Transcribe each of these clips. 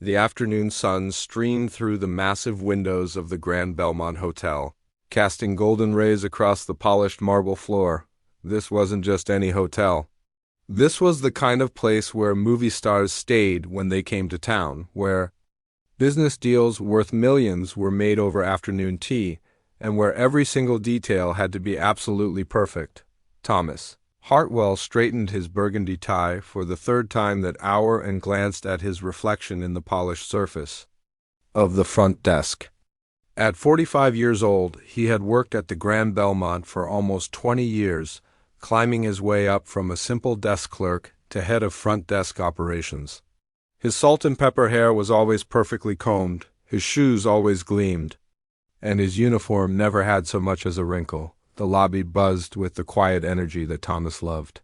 The afternoon sun streamed through the massive windows of the Grand Belmont Hotel, casting golden rays across the polished marble floor. This wasn't just any hotel. This was the kind of place where movie stars stayed when they came to town, where business deals worth millions were made over afternoon tea, and where every single detail had to be absolutely perfect. Thomas Hartwell straightened his burgundy tie for the third time that hour and glanced at his reflection in the polished surface of the front desk. At 45 years old, he had worked at the Grand Belmont for almost 20 years, climbing his way up from a simple desk clerk to head of front desk operations. His salt and pepper hair was always perfectly combed, his shoes always gleamed, and his uniform never had so much as a wrinkle. The lobby buzzed with the quiet energy that Thomas loved.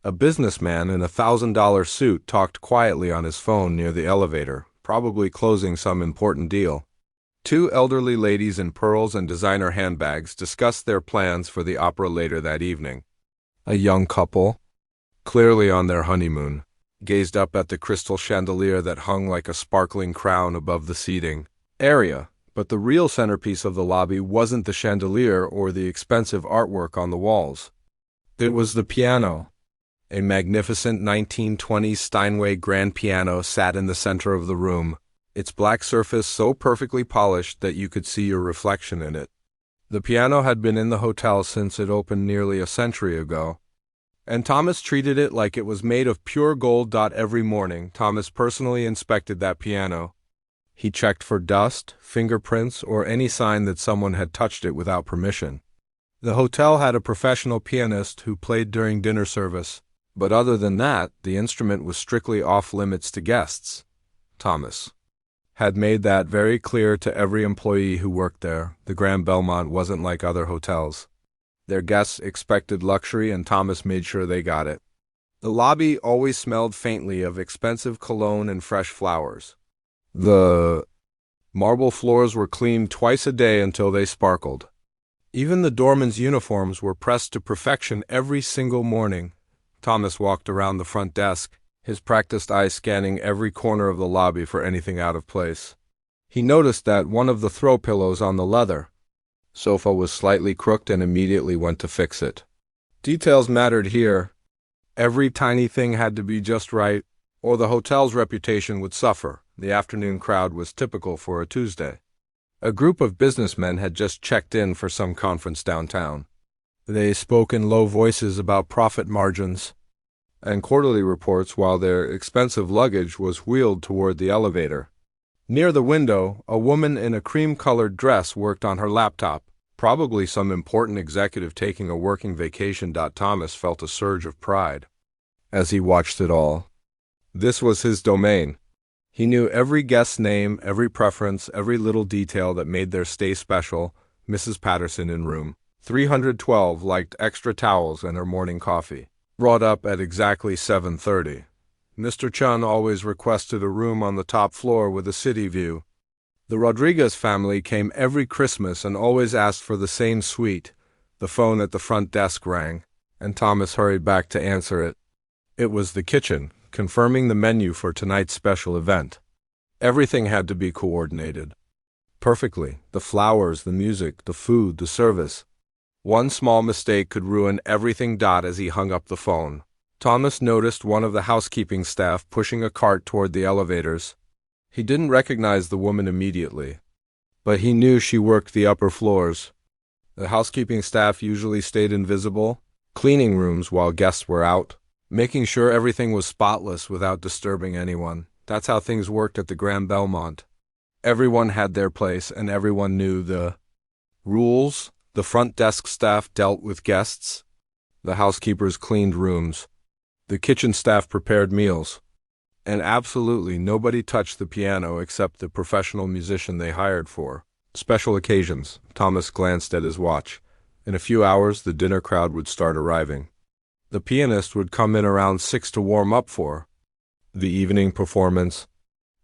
A businessman in a $1,000 suit talked quietly on his phone near the elevator, probably closing some important deal. Two elderly ladies in pearls and designer handbags discussed their plans for the opera later that evening. A young couple, clearly on their honeymoon, gazed up at the crystal chandelier that hung like a sparkling crown above the seating area. But the real centerpiece of the lobby wasn't the chandelier or the expensive artwork on the walls. It was the piano. A magnificent 1920s Steinway grand piano sat in the center of the room, its black surface so perfectly polished that you could see your reflection in it. The piano had been in the hotel since it opened nearly a century ago, and Thomas treated it like it was made of pure gold. Every morning, Thomas personally inspected that piano. He checked for dust, fingerprints, or any sign that someone had touched it without permission. The hotel had a professional pianist who played during dinner service, but other than that, the instrument was strictly off-limits to guests. Thomas had made that very clear to every employee who worked there. The Grand Belmont wasn't like other hotels. Their guests expected luxury, and Thomas made sure they got it. The lobby always smelled faintly of expensive cologne and fresh flowers. The marble floors were cleaned twice a day until they sparkled. Even the doormen's uniforms were pressed to perfection every single morning. Thomas walked around the front desk, his practiced eye scanning every corner of the lobby for anything out of place. He noticed that one of the throw pillows on the leather sofa was slightly crooked and immediately went to fix it. Details mattered here. Every tiny thing had to be just right, or the hotel's reputation would suffer. The afternoon crowd was typical for a Tuesday. A group of businessmen had just checked in for some conference downtown. They spoke in low voices about profit margins and quarterly reports while their expensive luggage was wheeled toward the elevator. Near the window, a woman in a cream-colored dress worked on her laptop, probably some important executive taking a working vacation. Thomas felt a surge of pride as he watched it all. This was his domain. He knew every guest's name, every preference, every little detail that made their stay special. Mrs. Patterson in room 312 liked extra towels and her morning coffee, brought up at exactly 7:30. Mr. Chun always requested a room on the top floor with a city view. The Rodriguez family came every Christmas and always asked for the same suite. The phone at the front desk rang, and Thomas hurried back to answer it. It was the kitchen, confirming the menu for tonight's special event. Everything had to be coordinated perfectly. The flowers, the music, the food, the service. One small mistake could ruin everything. As he hung up the phone, Thomas noticed one of the housekeeping staff pushing a cart toward the elevators. He didn't recognize the woman immediately, but he knew she worked the upper floors. The housekeeping staff usually stayed invisible, cleaning rooms while guests were out, making sure everything was spotless without disturbing anyone. That's how things worked at the Grand Belmont. Everyone had their place, and everyone knew the rules. The front desk staff dealt with guests. The housekeepers cleaned rooms. The kitchen staff prepared meals. And absolutely nobody touched the piano except the professional musician they hired for special occasions. Thomas glanced at his watch. In a few hours, the dinner crowd would start arriving. The pianist would come in around 6 to warm up for the evening performance.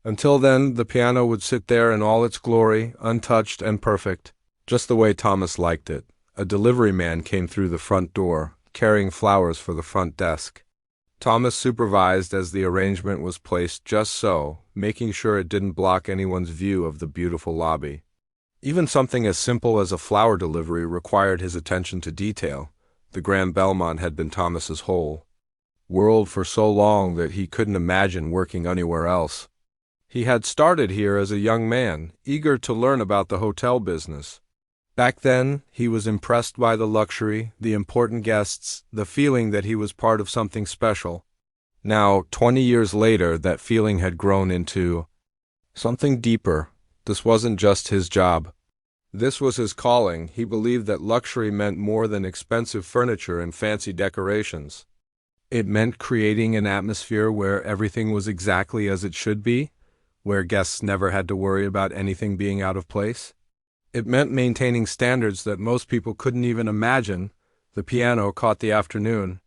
Until then, the piano would sit there in all its glory, untouched and perfect, just the way Thomas liked it. A delivery man came through the front door, carrying flowers for the front desk. Thomas supervised as the arrangement was placed just so, making sure it didn't block anyone's view of the beautiful lobby. Even something as simple as a flower delivery required his attention to detail. The Grand Belmont had been Thomas's whole world for so long that he couldn't imagine working anywhere else. He had started here as a young man, eager to learn about the hotel business. Back then, he was impressed by the luxury, the important guests, the feeling that he was part of something special. Now, 20 years later, that feeling had grown into something deeper. This wasn't just his job. This was his calling. He believed that luxury meant more than expensive furniture and fancy decorations. It meant creating an atmosphere where everything was exactly as it should be, where guests never had to worry about anything being out of place. It meant maintaining standards that most people couldn't even imagine. The piano caught the afternoon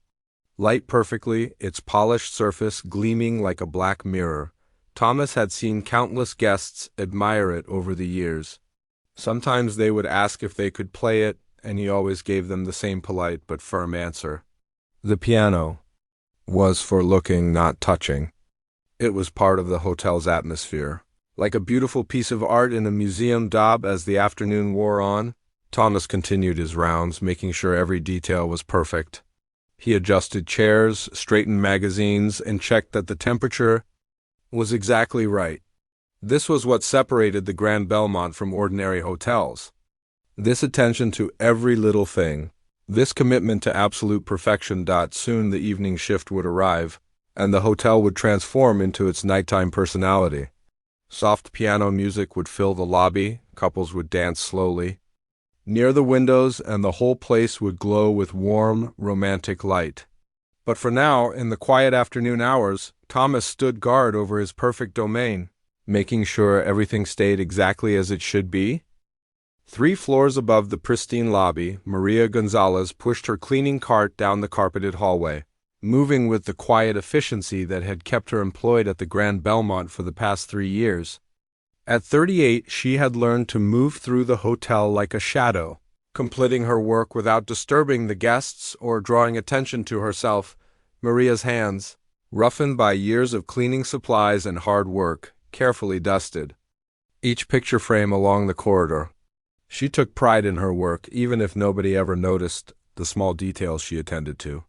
light perfectly, its polished surface gleaming like a black mirror. Thomas had seen countless guests admire it over the years. Sometimes they would ask if they could play it, and he always gave them the same polite but firm answer. The piano was for looking, not touching. It was part of the hotel's atmosphere. Like a beautiful piece of art in a museum daub. As the afternoon wore on, Thomas continued his rounds, making sure every detail was perfect. He adjusted chairs, straightened magazines, and checked that the temperature was exactly right. This was what separated the Grand Belmont from ordinary hotels. This attention to every little thing. This commitment to absolute perfection. Soon the evening shift would arrive, and the hotel would transform into its nighttime personality. Soft piano music would fill the lobby, couples would dance slowly near the windows, and the whole place would glow with warm, romantic light. But for now, in the quiet afternoon hours, Thomas stood guard over his perfect domain, making sure everything stayed exactly as it should be. 3 floors above the pristine lobby, Maria Gonzalez pushed her cleaning cart down the carpeted hallway, moving with the quiet efficiency that had kept her employed at the Grand Belmont for the past 3 years. At 38, she had learned to move through the hotel like a shadow, completing her work without disturbing the guests or drawing attention to herself. Maria's hands, roughened by years of cleaning supplies and hard work, carefully dusted each picture frame along the corridor. She took pride in her work, even if nobody ever noticed the small details she attended to.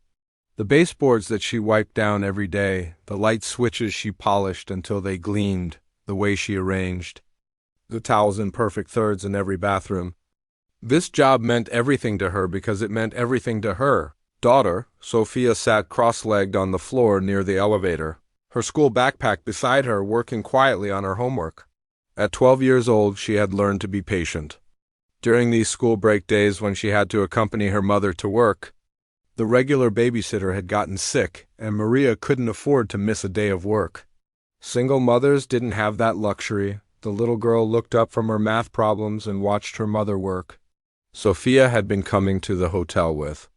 The baseboards that she wiped down every day, the light switches she polished until they gleamed, the way she arranged the towels in perfect thirds in every bathroom. This job meant everything to her because it meant everything to her daughter. Sophia sat cross-legged on the floor near the elevator, her school backpack beside her, working quietly on her homework. At 12 years old, she had learned to be patient. During these school break days when she had to accompany her mother to work, the regular babysitter had gotten sick, and Maria couldn't afford to miss a day of work. Single mothers didn't have that luxury. The little girl looked up from her math problems and watched her mother work. Sophia had been coming to the hotel with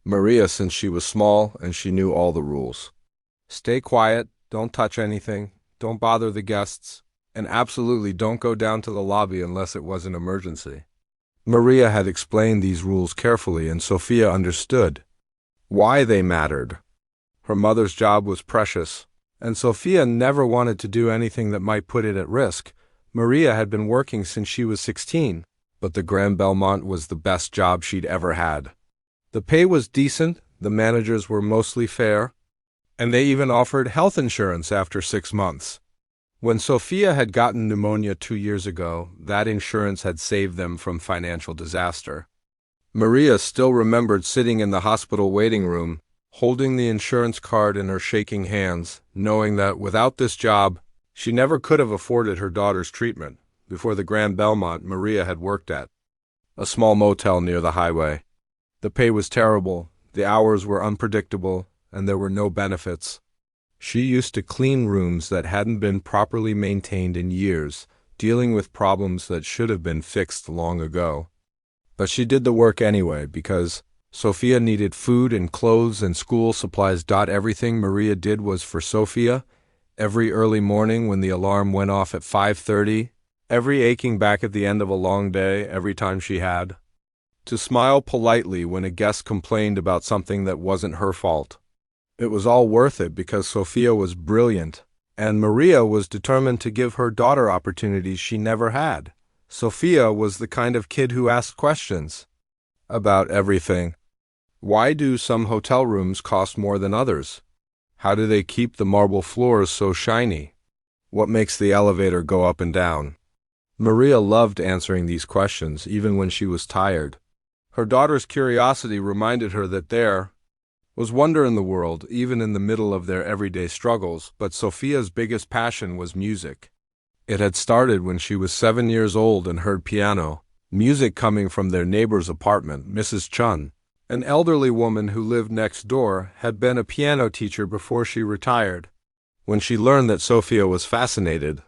Maria since she was small, and she knew all the rules. Stay quiet, don't touch anything, don't bother the guests, and absolutely don't go down to the lobby unless it was an emergency. Maria had explained these rules carefully, and Sophia understood why they mattered. Her mother's job was precious, and Sophia never wanted to do anything that might put it at risk. Maria had been working since she was 16, but the Grand Belmont was the best job she'd ever had. The pay was decent, the managers were mostly fair, and they even offered health insurance after 6 months. When Sophia had gotten pneumonia 2 years ago, that insurance had saved them from financial disaster. Maria still remembered sitting in the hospital waiting room, holding the insurance card in her shaking hands, knowing that without this job, she never could have afforded her daughter's treatment. Before the Grand Belmont, Maria had worked at a small motel near the highway. The pay was terrible, the hours were unpredictable, and there were no benefits. She used to clean rooms that hadn't been properly maintained in years, dealing with problems that should have been fixed long ago. But she did the work anyway, because Sophia needed food and clothes and school supplies. Everything Maria did was for Sophia. Every early morning when the alarm went off at 5:30, every aching back at the end of a long day, every time she had to smile politely when a guest complained about something that wasn't her fault. It was all worth it because Sophia was brilliant, And Maria was determined to give her daughter opportunities she never had. Sophia was the kind of kid who asked questions about everything. Why do some hotel rooms cost more than others? How do they keep the marble floors so shiny? What makes the elevator go up and down? Maria loved answering these questions, even when she was tired. Her daughter's curiosity reminded her that there was wonder in the world, even in the middle of their everyday struggles. But Sophia's biggest passion was music. It had started when she was 7 years old and heard piano music coming from their neighbor's apartment. Mrs. Chun, an elderly woman who lived next door, had been a piano teacher before she retired. When she learned that Sophia was fascinated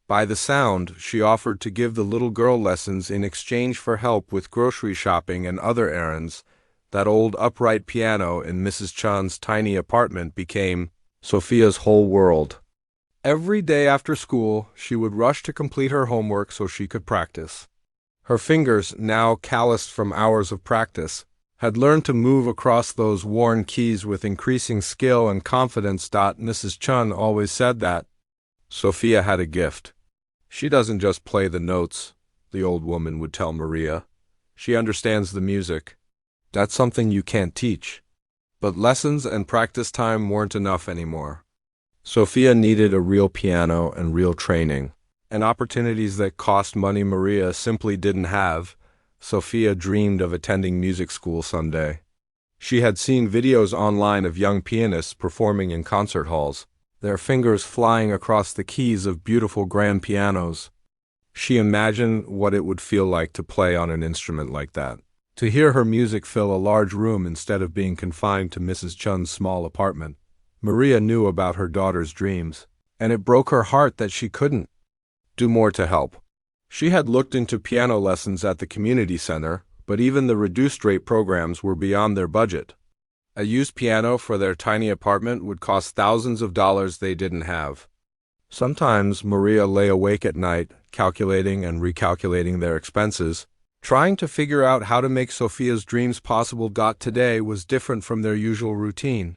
by the sound, she offered to give the little girl lessons in exchange for help with grocery shopping and other errands. That old upright piano in Mrs. Chan's tiny apartment became Sophia's whole world. Every day after school, she would rush to complete her homework so she could practice. Her fingers, now calloused from hours of practice, had learned to move across those worn keys with increasing skill and confidence. Mrs. Chun always said that Sophia had a gift. She doesn't just play the notes, the old woman would tell Maria. She understands the music. That's something you can't teach. But lessons and practice time weren't enough anymore. Sophia needed a real piano and real training, and opportunities that cost money Maria simply didn't have. Sophia dreamed of attending music school someday. She had seen videos online of young pianists performing in concert halls, their fingers flying across the keys of beautiful grand pianos. She imagined what it would feel like to play on an instrument like that, to hear her music fill a large room instead of being confined to Mrs. Chun's small apartment. Maria knew about her daughter's dreams, and it broke her heart that she couldn't do more to help. She had looked into piano lessons at the community center, but even the reduced-rate programs were beyond their budget. A used piano for their tiny apartment would cost thousands of dollars they didn't have. Sometimes Maria lay awake at night, calculating and recalculating their expenses, trying to figure out how to make Sophia's dreams possible. Today was different from their usual routine.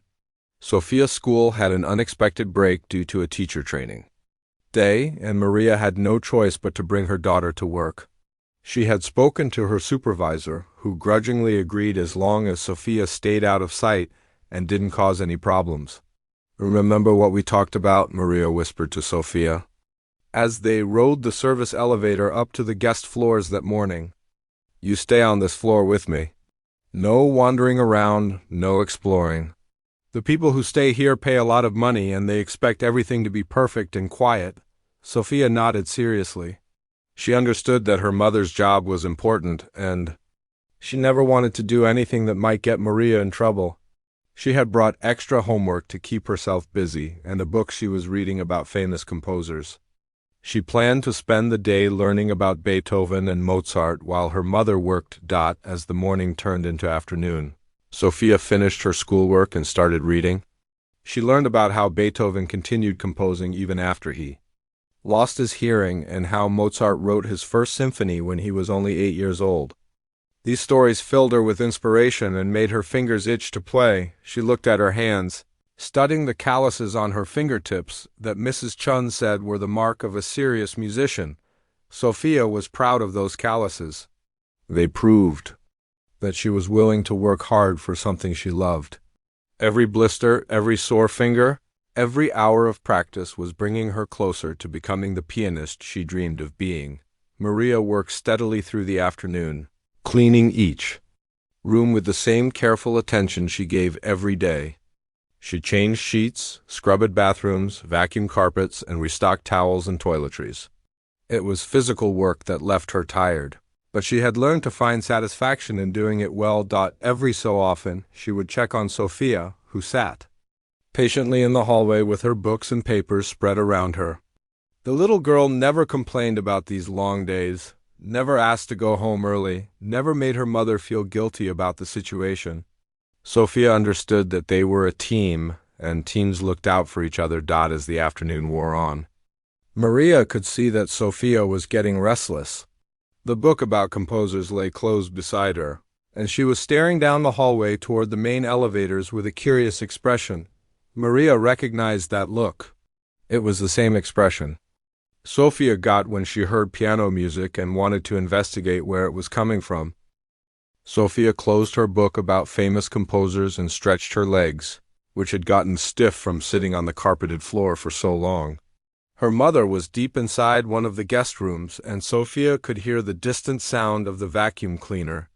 Sophia's school had an unexpected break due to a teacher training day, and Maria had no choice but to bring her daughter to work. She had spoken to her supervisor, who grudgingly agreed as long as Sophia stayed out of sight and didn't cause any problems. "Remember what we talked about?" Maria whispered to Sophia, as they rode the service elevator up to the guest floors that morning. "You stay on this floor with me. No wandering around, no exploring. The people who stay here pay a lot of money and they expect everything to be perfect and quiet." Sophia nodded seriously. She understood that her mother's job was important, and she never wanted to do anything that might get Maria in trouble. She had brought extra homework to keep herself busy, and a book she was reading about famous composers. She planned to spend the day learning about Beethoven and Mozart while her mother worked. As the morning turned into afternoon, Sophia finished her schoolwork and started reading. She learned about how Beethoven continued composing even after he lost his hearing, and how Mozart wrote his first symphony when he was only 8 years old. These stories filled her with inspiration and made her fingers itch to play. She looked at her hands, studying the calluses on her fingertips that Mrs. Chun said were the mark of a serious musician. Sophia was proud of those calluses. They proved that she was willing to work hard for something she loved. Every blister, every sore finger, every hour of practice was bringing her closer to becoming the pianist she dreamed of being. Maria worked steadily through the afternoon, cleaning each room with the same careful attention she gave every day. She changed sheets, scrubbed bathrooms, vacuumed carpets, and restocked towels and toiletries. It was physical work that left her tired, but she had learned to find satisfaction in doing it well. Every so often, she would check on Sophia, who sat patiently in the hallway with her books and papers spread around her. The little girl never complained about these long days, never asked to go home early, never made her mother feel guilty about the situation. Sophia understood that they were a team, and teams looked out for each other. As the afternoon wore on, Maria could see that Sophia was getting restless. The book about composers lay closed beside her, and she was staring down the hallway toward the main elevators with a curious expression. Maria recognized that look. It was the same expression Sophia got when she heard piano music and wanted to investigate where it was coming from. Sophia closed her book about famous composers and stretched her legs, which had gotten stiff from sitting on the carpeted floor for so long. Her mother was deep inside one of the guest rooms, and Sophia could hear the distant sound of the vacuum cleaner.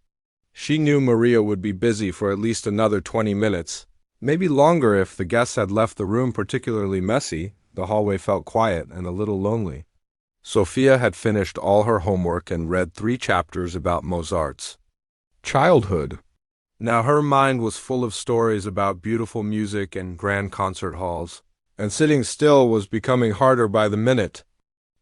She knew Maria would be busy for at least another 20 minutes, maybe longer if the guests had left the room particularly messy. The hallway felt quiet and a little lonely. Sophia had finished all her homework and read 3 chapters about Mozart's childhood. Now her mind was full of stories about beautiful music and grand concert halls, and sitting still was becoming harder by the minute.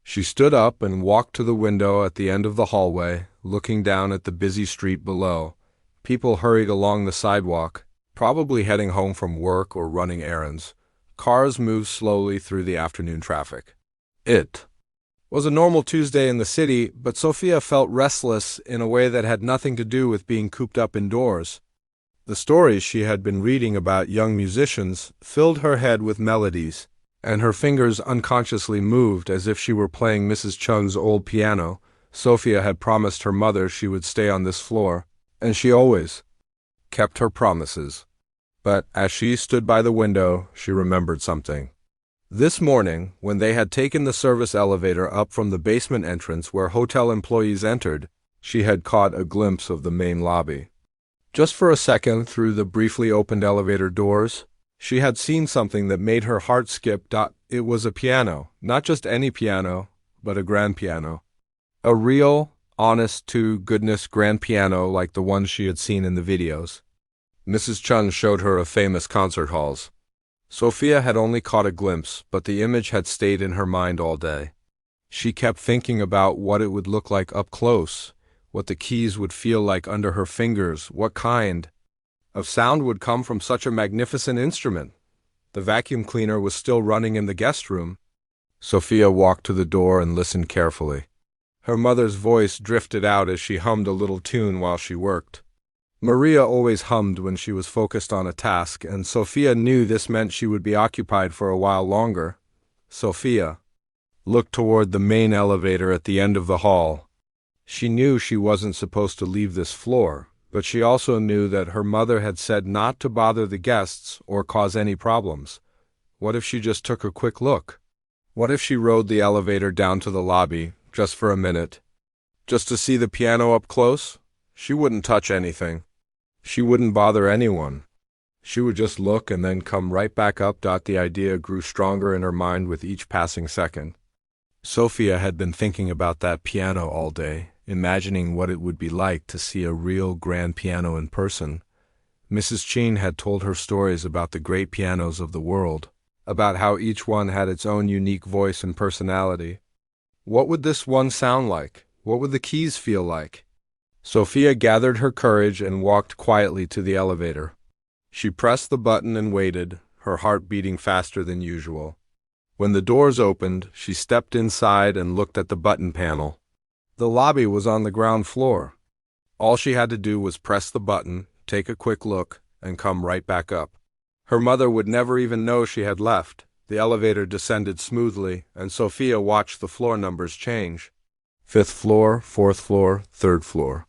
She stood up and walked to the window at the end of the hallway, looking down at the busy street below. People hurried along the sidewalk, probably heading home from work or running errands. Cars moved slowly through the afternoon traffic. It was a normal Tuesday in the city, but Sophia felt restless in a way that had nothing to do with being cooped up indoors. The stories she had been reading about young musicians filled her head with melodies, and her fingers unconsciously moved as if she were playing Mrs. Chung's old piano. Sophia had promised her mother she would stay on this floor, and she always kept her promises. But as she stood by the window, she remembered something. This morning, when they had taken the service elevator up from the basement entrance where hotel employees entered, she had caught a glimpse of the main lobby. Just for a second through the briefly opened elevator doors, she had seen something that made her heart skip. It was a piano, not just any piano, but a grand piano. A real, honest-to-goodness grand piano like the ones she had seen in the videos. Mrs. Chun showed her of famous concert halls. Sophia had only caught a glimpse, but the image had stayed in her mind all day. She kept thinking about what it would look like up close, what the keys would feel like under her fingers, what kind of sound would come from such a magnificent instrument. The vacuum cleaner was still running in the guest room. Sophia walked to the door and listened carefully. Her mother's voice drifted out as she hummed a little tune while she worked. Maria always hummed when she was focused on a task, and Sophia knew this meant she would be occupied for a while longer. Sophia looked toward the main elevator at the end of the hall. She knew she wasn't supposed to leave this floor, but she also knew that her mother had said not to bother the guests or cause any problems. What if she just took a quick look? What if she rode the elevator down to the lobby, just for a minute? Just to see the piano up close? She wouldn't touch anything. She wouldn't bother anyone. She would just look and then come right back up. The idea grew stronger in her mind with each passing second. Sophia had been thinking about that piano all day, imagining what it would be like to see a real grand piano in person. Mrs. Chin had told her stories about the great pianos of the world, about how each one had its own unique voice and personality. What would this one sound like? What would the keys feel like? Sophia gathered her courage and walked quietly to the elevator. She pressed the button and waited, her heart beating faster than usual. When the doors opened, she stepped inside and looked at the button panel. The lobby was on the ground floor. All she had to do was press the button, take a quick look, and come right back up. Her mother would never even know she had left. The elevator descended smoothly, and Sophia watched the floor numbers change. 5th floor, 4th floor, 3rd floor.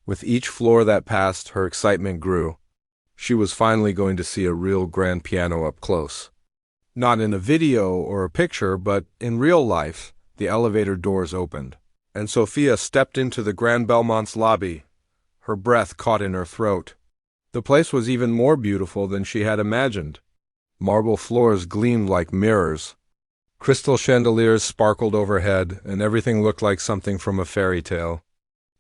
With each floor that passed, her excitement grew. She was finally going to see a real grand piano up close. Not in a video or a picture, but in real life. The elevator doors opened, and Sophia stepped into the Grand Belmont's lobby. Her breath caught in her throat. The place was even more beautiful than she had imagined. Marble floors gleamed like mirrors. Crystal chandeliers sparkled overhead, and everything looked like something from a fairy tale.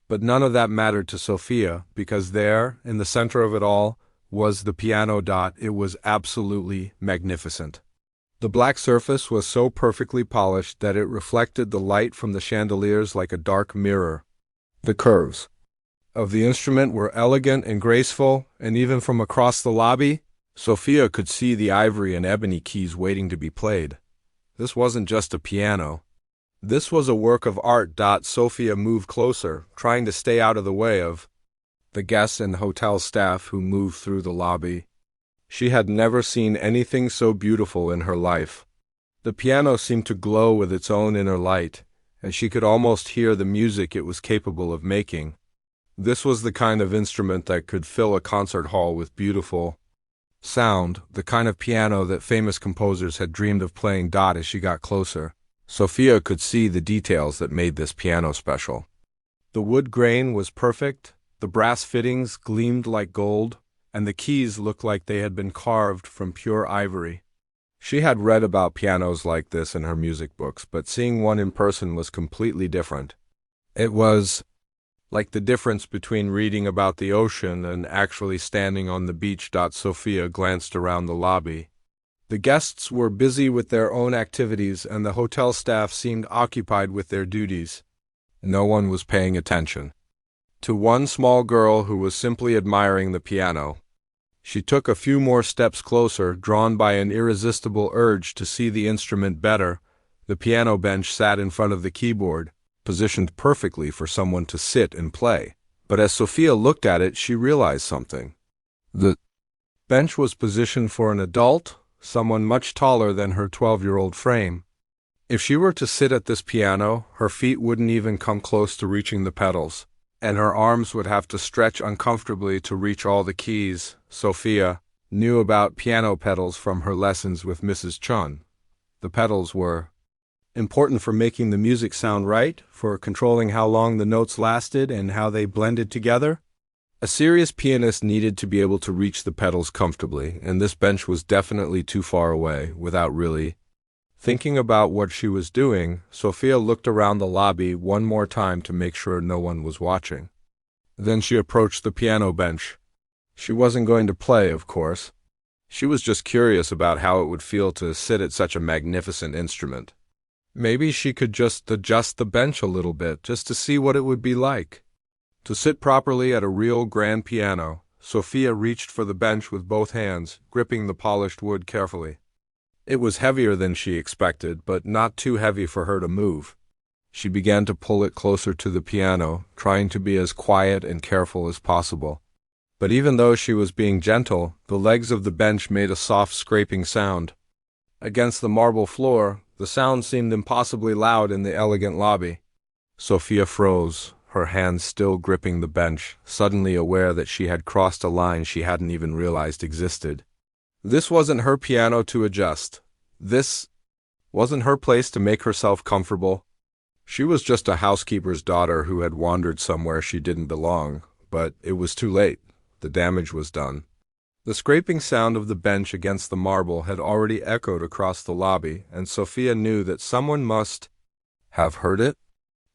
But none of that mattered to Sophia, because there, in the center of it all, was the piano. It was absolutely magnificent. The black surface was so perfectly polished that it reflected the light from the chandeliers like a dark mirror. The curves of the instrument were elegant and graceful, and even from across the lobby, Sophia could see the ivory and ebony keys waiting to be played. This wasn't just a piano. This was a work of art. Sophia moved closer, trying to stay out of the way of the guests and hotel staff who moved through the lobby. She had never seen anything so beautiful in her life. The piano seemed to glow with its own inner light, and she could almost hear the music it was capable of making. This was the kind of instrument that could fill a concert hall with beautiful sound, the kind of piano that famous composers had dreamed of playing. As she got closer, Sophia could see the details that made this piano special. The wood grain was perfect, the brass fittings gleamed like gold, and the keys looked like they had been carved from pure ivory. She had read about pianos like this in her music books, but seeing one in person was completely different. It was like the difference between reading about the ocean and actually standing on the beach. Sophia glanced around the lobby. The guests were busy with their own activities, and the hotel staff seemed occupied with their duties. No one was paying attention to one small girl who was simply admiring the piano. She took a few more steps closer, drawn by an irresistible urge to see the instrument better. The piano bench sat in front of the keyboard, positioned perfectly for someone to sit and play. But as Sophia looked at it, she realized something. The bench was positioned for an adult, someone much taller than her 12-year-old frame. If she were to sit at this piano, her feet wouldn't even come close to reaching the pedals, and her arms would have to stretch uncomfortably to reach all the keys. Sophia knew about piano pedals from her lessons with Mrs. Chun. The pedals were important for making the music sound right, for controlling how long the notes lasted and how they blended together. A serious pianist needed to be able to reach the pedals comfortably, and this bench was definitely too far away. Without really thinking about what she was doing, Sophia looked around the lobby one more time to make sure no one was watching. Then she approached the piano bench. She wasn't going to play, of course. She was just curious about how it would feel to sit at such a magnificent instrument. Maybe she could just adjust the bench a little bit, just to see what it would be like to sit properly at a real grand piano. Sophia reached for the bench with both hands, gripping the polished wood carefully. It was heavier than she expected, but not too heavy for her to move. She began to pull it closer to the piano, trying to be as quiet and careful as possible. But even though she was being gentle, the legs of the bench made a soft scraping sound. Against the marble floor, the sound seemed impossibly loud in the elegant lobby. Sophia froze, her hands still gripping the bench, suddenly aware that she had crossed a line she hadn't even realized existed. This wasn't her piano to adjust. This wasn't her place to make herself comfortable. She was just a housekeeper's daughter who had wandered somewhere she didn't belong, but it was too late. The damage was done. The scraping sound of the bench against the marble had already echoed across the lobby, and Sophia knew that someone must have heard it.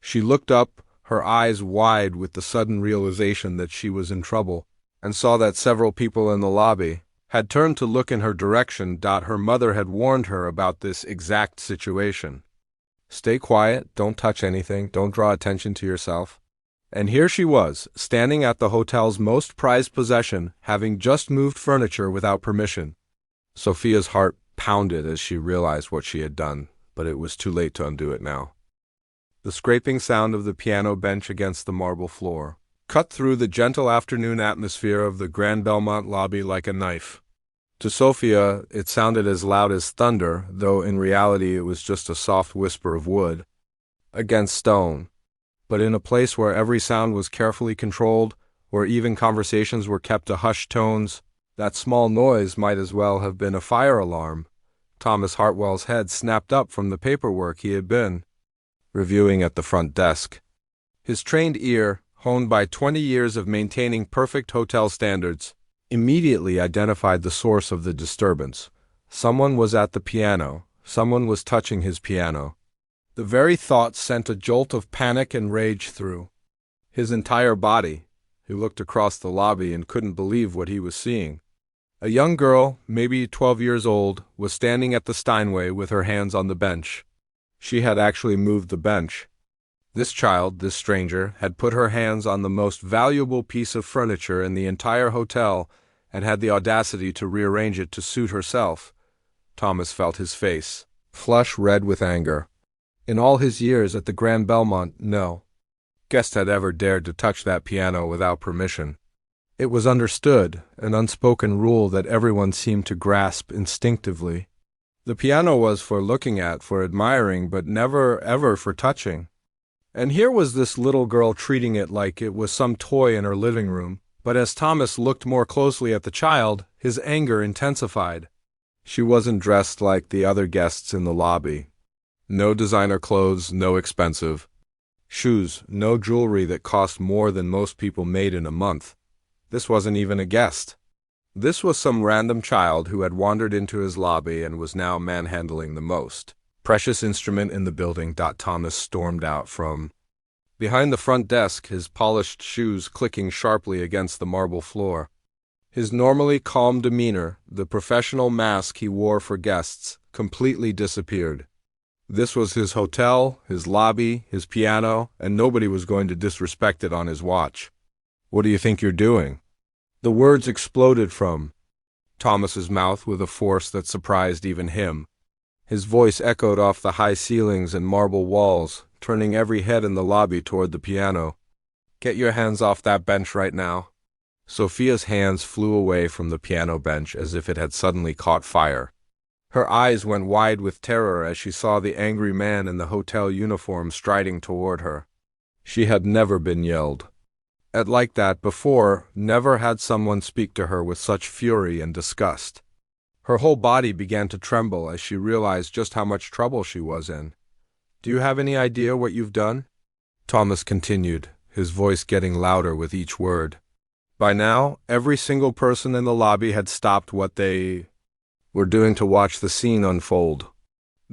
She looked up, her eyes wide with the sudden realization that she was in trouble, and saw that several people in the lobby had turned to look in her direction. Her mother had warned her about this exact situation. Stay quiet, don't touch anything, don't draw attention to yourself. And here she was, standing at the hotel's most prized possession, having just moved furniture without permission. Sophia's heart pounded as she realized what she had done, but it was too late to undo it now. The scraping sound of the piano bench against the marble floor cut through the gentle afternoon atmosphere of the Grand Belmont lobby like a knife. To Sophia, it sounded as loud as thunder, though in reality it was just a soft whisper of wood against stone. But in a place where every sound was carefully controlled, where even conversations were kept to hushed tones, that small noise might as well have been a fire alarm. Thomas Hartwell's head snapped up from the paperwork he had been reviewing at the front desk. His trained ear, honed by 20 years of maintaining perfect hotel standards, immediately identified the source of the disturbance. Someone was at the piano. Someone was touching his piano. The very thought sent a jolt of panic and rage through his entire body. He looked across the lobby and couldn't believe what he was seeing. A young girl, maybe 12 years old, was standing at the Steinway with her hands on the bench. She had actually moved the bench. This child, this stranger, had put her hands on the most valuable piece of furniture in the entire hotel and had the audacity to rearrange it to suit herself. Thomas felt his face flush red with anger. In all his years at the Grand Belmont, no guest had ever dared to touch that piano without permission. It was understood, an unspoken rule that everyone seemed to grasp instinctively. The piano was for looking at, for admiring, but never ever for touching. And here was this little girl treating it like it was some toy in her living room. But as Thomas looked more closely at the child, his anger intensified. She wasn't dressed like the other guests in the lobby. No designer clothes, no expensive shoes, no jewelry that cost more than most people made in a month. This wasn't even a guest. This was some random child who had wandered into his lobby and was now manhandling the most precious instrument in the building. Thomas stormed out from behind the front desk, his polished shoes clicking sharply against the marble floor. His normally calm demeanor, the professional mask he wore for guests, completely disappeared. This was his hotel, his lobby, his piano, and nobody was going to disrespect it on his watch. "What do you think you're doing?" The words exploded from Thomas's mouth with a force that surprised even him. His voice echoed off the high ceilings and marble walls, turning every head in the lobby toward the piano. "Get your hands off that bench right now." Sophia's hands flew away from the piano bench as if it had suddenly caught fire. Her eyes went wide with terror as she saw the angry man in the hotel uniform striding toward her. She had never been yelled at like that before, never had someone speak to her with such fury and disgust. Her whole body began to tremble as she realized just how much trouble she was in. "Do you have any idea what you've done?" Thomas continued, his voice getting louder with each word. By now, every single person in the lobby had stopped what they were doing to watch the scene unfold.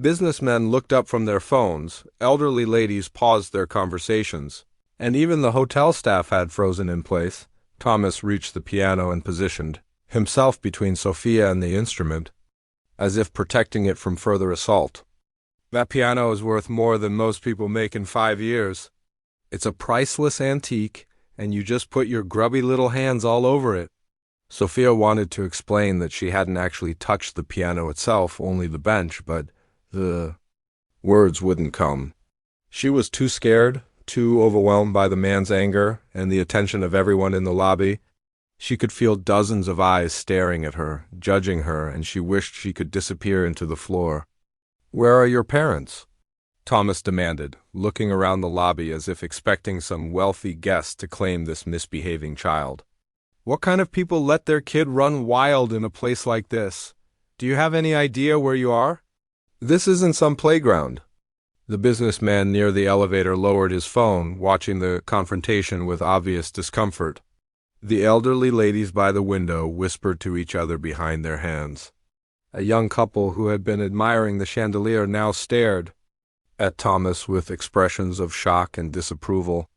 Businessmen looked up from their phones, elderly ladies paused their conversations, and even the hotel staff had frozen in place. Thomas reached the piano and positioned himself between Sophia and the instrument, as if protecting it from further assault. "That piano is worth more than most people make in 5 years. It's a priceless antique, and you just put your grubby little hands all over it." Sophia wanted to explain that she hadn't actually touched the piano itself, only the bench, but the words wouldn't come. She was too scared, too overwhelmed by the man's anger and the attention of everyone in the lobby. She could feel dozens of eyes staring at her, judging her, and she wished she could disappear into the floor. "Where are your parents?" Thomas demanded, looking around the lobby as if expecting some wealthy guest to claim this misbehaving child. "What kind of people let their kid run wild in a place like this? Do you have any idea where you are? This isn't some playground." The businessman near the elevator lowered his phone, watching the confrontation with obvious discomfort. The elderly ladies by the window whispered to each other behind their hands. A young couple who had been admiring the chandelier now stared at Thomas with expressions of shock and disapproval.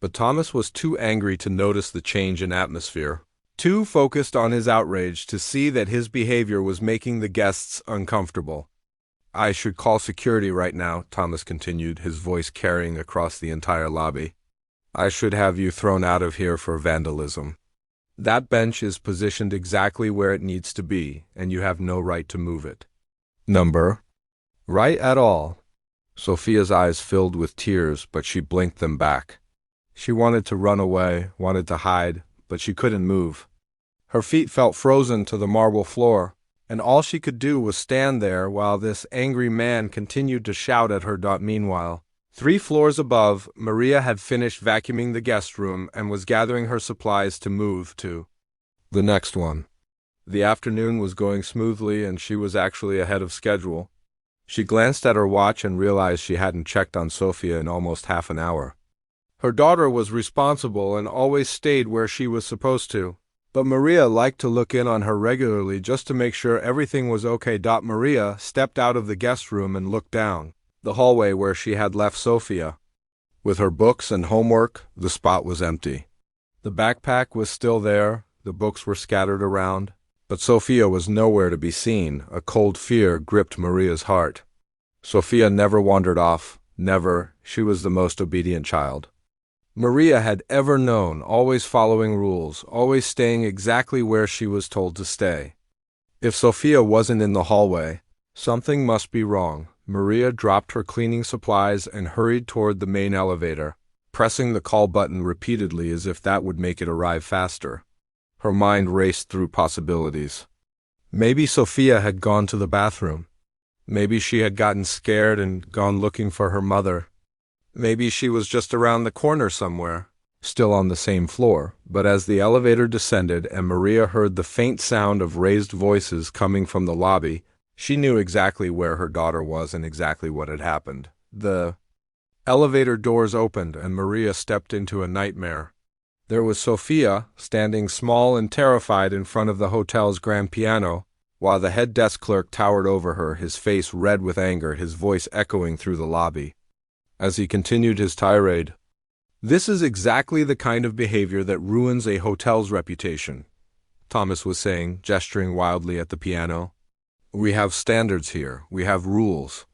But Thomas was too angry to notice the change in atmosphere, too focused on his outrage to see that his behavior was making the guests uncomfortable. "I should call security right now," Thomas continued, his voice carrying across the entire lobby. "I should have you thrown out of here for vandalism. That bench is positioned exactly where it needs to be, and you have no right to move it." "Number? Right at all." Sophia's eyes filled with tears, but she blinked them back. She wanted to run away, wanted to hide, but she couldn't move. Her feet felt frozen to the marble floor, and all she could do was stand there while this angry man continued to shout at her. Meanwhile, 3 floors above, Maria had finished vacuuming the guest room and was gathering her supplies to move to the next one. The afternoon was going smoothly, and she was actually ahead of schedule. She glanced at her watch and realized she hadn't checked on Sophia in almost half an hour. Her daughter was responsible and always stayed where she was supposed to, but Maria liked to look in on her regularly just to make sure everything was okay. Maria stepped out of the guest room and looked down the hallway where she had left Sophia. With her books and homework, the spot was empty. The backpack was still there, the books were scattered around, but Sophia was nowhere to be seen. A cold fear gripped Maria's heart. Sophia never wandered off, never. She was the most obedient child Maria had ever known, always following rules, always staying exactly where she was told to stay. If Sophia wasn't in the hallway, something must be wrong. Maria dropped her cleaning supplies and hurried toward the main elevator, pressing the call button repeatedly as if that would make it arrive faster. Her mind raced through possibilities. Maybe Sophia had gone to the bathroom. Maybe she had gotten scared and gone looking for her mother. Maybe she was just around the corner somewhere, still on the same floor. But as the elevator descended and Maria heard the faint sound of raised voices coming from the lobby, she knew exactly where her daughter was and exactly what had happened. The elevator doors opened and Maria stepped into a nightmare. There was Sophia, standing small and terrified in front of the hotel's grand piano, while the head desk clerk towered over her, his face red with anger, his voice echoing through the lobby. As he continued his tirade, "This is exactly the kind of behavior that ruins a hotel's reputation," Thomas was saying, gesturing wildly at the piano. "We have standards here, we have rules.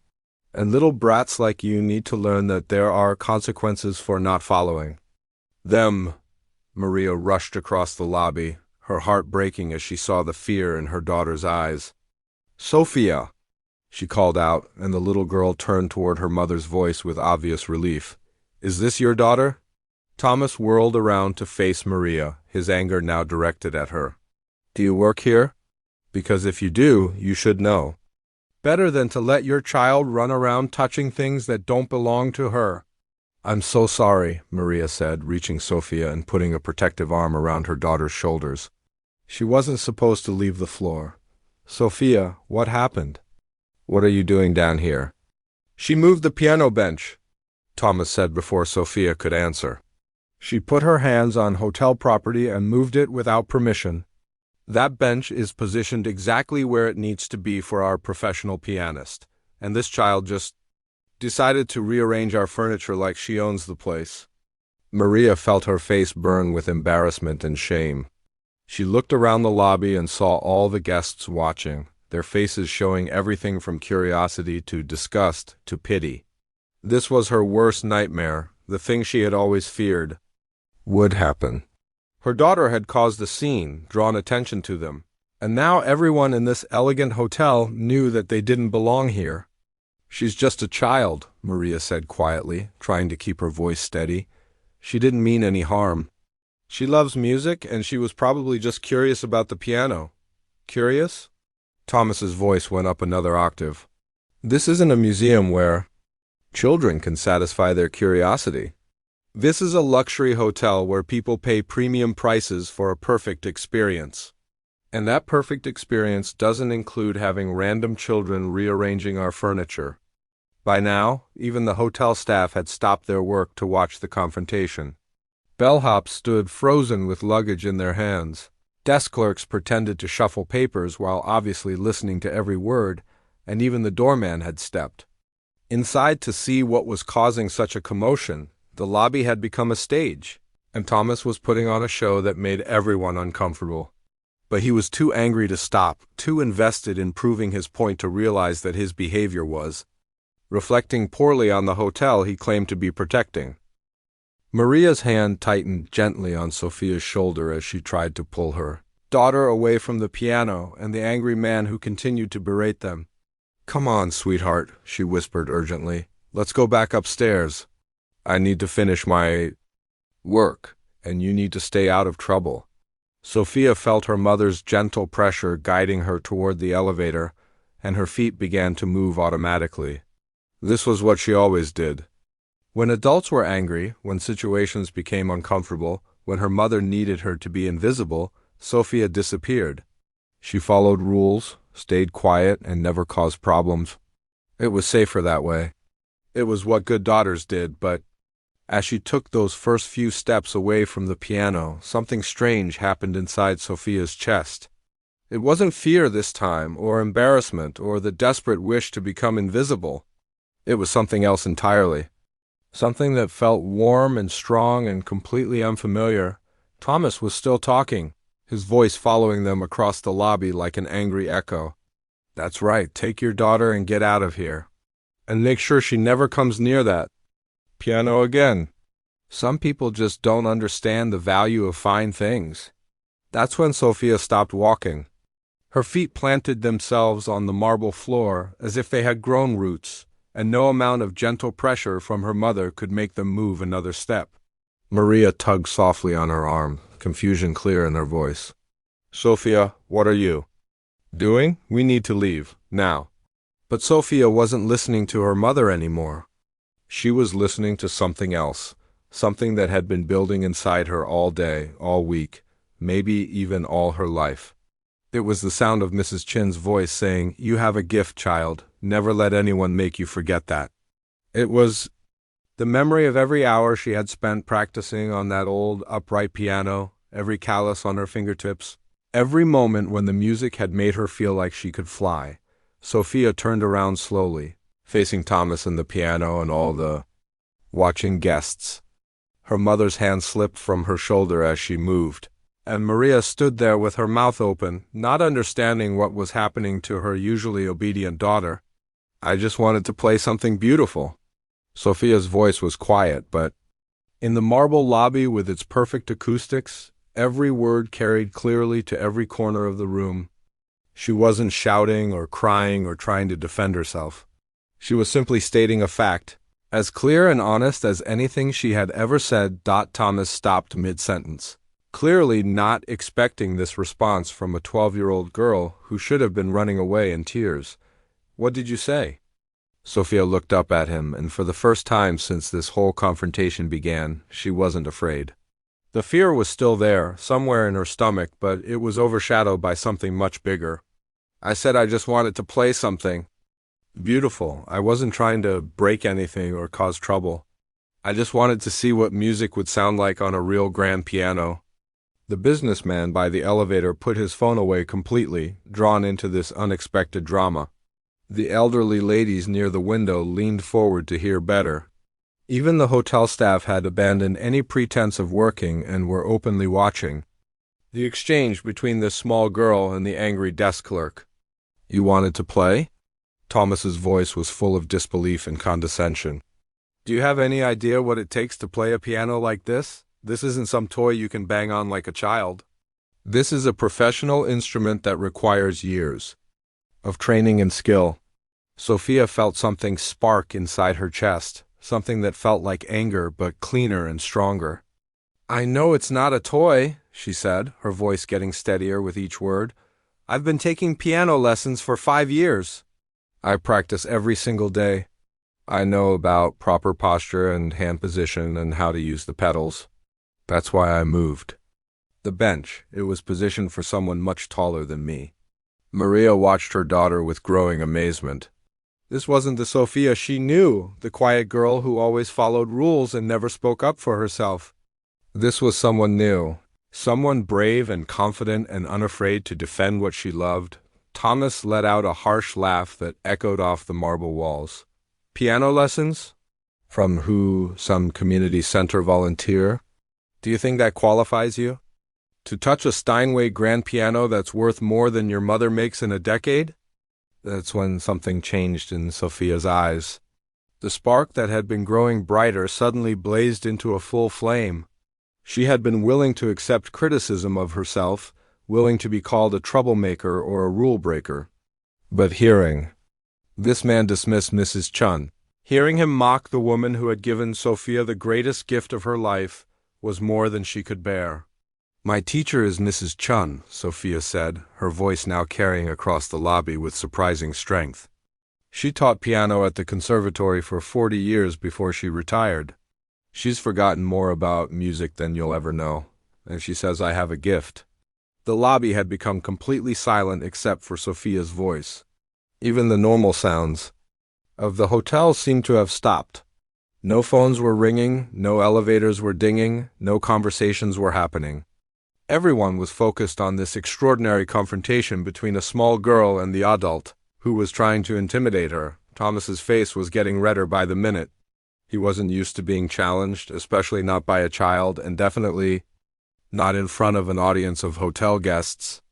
And little brats like you need to learn that there are consequences for not following them." Maria rushed across the lobby, her heart breaking as she saw the fear in her daughter's eyes. "Sophia!" she called out, and the little girl turned toward her mother's voice with obvious relief. "Is this your daughter?" Thomas whirled around to face Maria, his anger now directed at her. "Do you work here? Because if you do, you should know. Better than to let your child run around touching things that don't belong to her." "I'm so sorry," Maria said, reaching Sophia and putting a protective arm around her daughter's shoulders. She wasn't supposed to leave the floor. "Sophia, what happened? What are you doing down here?" "She moved the piano bench," Thomas said before Sophia could answer. "She put her hands on hotel property and moved it without permission. That bench is positioned exactly where it needs to be for our professional pianist, and this child just decided to rearrange our furniture like she owns the place." Maria felt her face burn with embarrassment and shame. She looked around the lobby and saw all the guests watching, their faces showing everything from curiosity to disgust to pity. This was her worst nightmare, the thing she had always feared would happen. Her daughter had caused a scene, drawn attention to them, and now everyone in this elegant hotel knew that they didn't belong here. "She's just a child," Maria said quietly, trying to keep her voice steady. "She didn't mean any harm. She loves music, and she was probably just curious about the piano." "Curious?" Thomas's voice went up another octave. "This isn't a museum where children can satisfy their curiosity. This is a luxury hotel where people pay premium prices for a perfect experience. And that perfect experience doesn't include having random children rearranging our furniture." By now, even the hotel staff had stopped their work to watch the confrontation. Bellhops stood frozen with luggage in their hands. Desk clerks pretended to shuffle papers while obviously listening to every word, and even the doorman had stepped inside to see what was causing such a commotion. The lobby had become a stage, and Thomas was putting on a show that made everyone uncomfortable. But he was too angry to stop, too invested in proving his point to realize that his behavior was reflecting poorly on the hotel he claimed to be protecting. Maria's hand tightened gently on Sophia's shoulder as she tried to pull her daughter away from the piano and the angry man who continued to berate them. "Come on, sweetheart," she whispered urgently. "Let's go back upstairs. I need to finish my work, and you need to stay out of trouble." Sophia felt her mother's gentle pressure guiding her toward the elevator, and her feet began to move automatically. This was what she always did. When adults were angry, when situations became uncomfortable, when her mother needed her to be invisible, Sophia disappeared. She followed rules, stayed quiet, and never caused problems. It was safer that way. It was what good daughters did, but as she took those first few steps away from the piano, something strange happened inside Sophia's chest. It wasn't fear this time, or embarrassment, or the desperate wish to become invisible. It was something else entirely. Something that felt warm and strong and completely unfamiliar. Thomas was still talking, his voice following them across the lobby like an angry echo. "That's right, take your daughter and get out of here. And make sure she never comes near that piano again. Some people just don't understand the value of fine things." That's when Sophia stopped walking. Her feet planted themselves on the marble floor as if they had grown roots, and no amount of gentle pressure from her mother could make them move another step. Maria tugged softly on her arm, confusion clear in her voice. "Sophia, what are you doing? We need to leave, now." But Sophia wasn't listening to her mother anymore. She was listening to something else, something that had been building inside her all day, all week, maybe even all her life. It was the sound of Mrs. Chin's voice saying, "You have a gift, child. Never let anyone make you forget that." It was the memory of every hour she had spent practicing on that old upright piano, every callus on her fingertips, every moment when the music had made her feel like she could fly. Sophia turned around slowly, facing Thomas and the piano and all the watching guests. Her mother's hand slipped from her shoulder as she moved, and Maria stood there with her mouth open, not understanding what was happening to her usually obedient daughter. "I just wanted to play something beautiful." Sophia's voice was quiet, but in the marble lobby with its perfect acoustics, every word carried clearly to every corner of the room. She wasn't shouting or crying or trying to defend herself. She was simply stating a fact, as clear and honest as anything she had ever said. Thomas stopped mid-sentence, clearly not expecting this response from a 12-year-old girl who should have been running away in tears. "What did you say?" Sophia looked up at him, and for the first time since this whole confrontation began, she wasn't afraid. The fear was still there, somewhere in her stomach, but it was overshadowed by something much bigger. "I said I just wanted to play something beautiful. I wasn't trying to break anything or cause trouble. I just wanted to see what music would sound like on a real grand piano." The businessman by the elevator put his phone away completely, drawn into this unexpected drama. The elderly ladies near the window leaned forward to hear better. Even the hotel staff had abandoned any pretense of working and were openly watching the exchange between this small girl and the angry desk clerk. "You wanted to play?" Thomas's voice was full of disbelief and condescension. "Do you have any idea what it takes to play a piano like this? This isn't some toy you can bang on like a child. This is a professional instrument that requires years of training and skill." Sophia felt something spark inside her chest, something that felt like anger but cleaner and stronger. "I know it's not a toy," she said, her voice getting steadier with each word. "I've been taking piano lessons for 5 years. I practice every single day. I know about proper posture and hand position and how to use the pedals. That's why I moved." The bench, it was positioned for someone much taller than me. Maria watched her daughter with growing amazement. This wasn't the Sophia she knew, the quiet girl who always followed rules and never spoke up for herself. This was someone new, someone brave and confident and unafraid to defend what she loved. Thomas let out a harsh laugh that echoed off the marble walls. "Piano lessons? From who? Some community center volunteer? Do you think that qualifies you? To touch a Steinway grand piano that's worth more than your mother makes in a decade?" That's when something changed in Sophia's eyes. The spark that had been growing brighter suddenly blazed into a full flame. She had been willing to accept criticism of herself, willing to be called a troublemaker or a rule breaker. But hearing this man dismiss Mrs. Chun, hearing him mock the woman who had given Sophia the greatest gift of her life, was more than she could bear. "My teacher is Mrs. Chun," Sophia said, her voice now carrying across the lobby with surprising strength. "She taught piano at the conservatory for 40 years before she retired. She's forgotten more about music than you'll ever know, and she says I have a gift." The lobby had become completely silent except for Sophia's voice. Even the normal sounds of the hotel seemed to have stopped. No phones were ringing, no elevators were dinging, no conversations were happening. Everyone was focused on this extraordinary confrontation between a small girl and the adult who was trying to intimidate her. Thomas's face was getting redder by the minute. He wasn't used to being challenged, especially not by a child, and definitely not in front of an audience of hotel guests.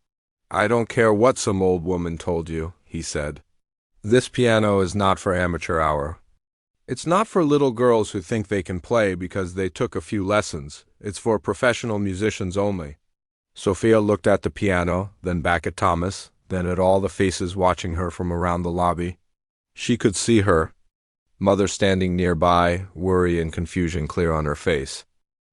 "I don't care what some old woman told you," he said. "This piano is not for amateur hour. It's not for little girls who think they can play because they took a few lessons. It's for professional musicians only." Sophia looked at the piano, then back at Thomas, then at all the faces watching her from around the lobby. She could see her mother standing nearby, worry and confusion clear on her face.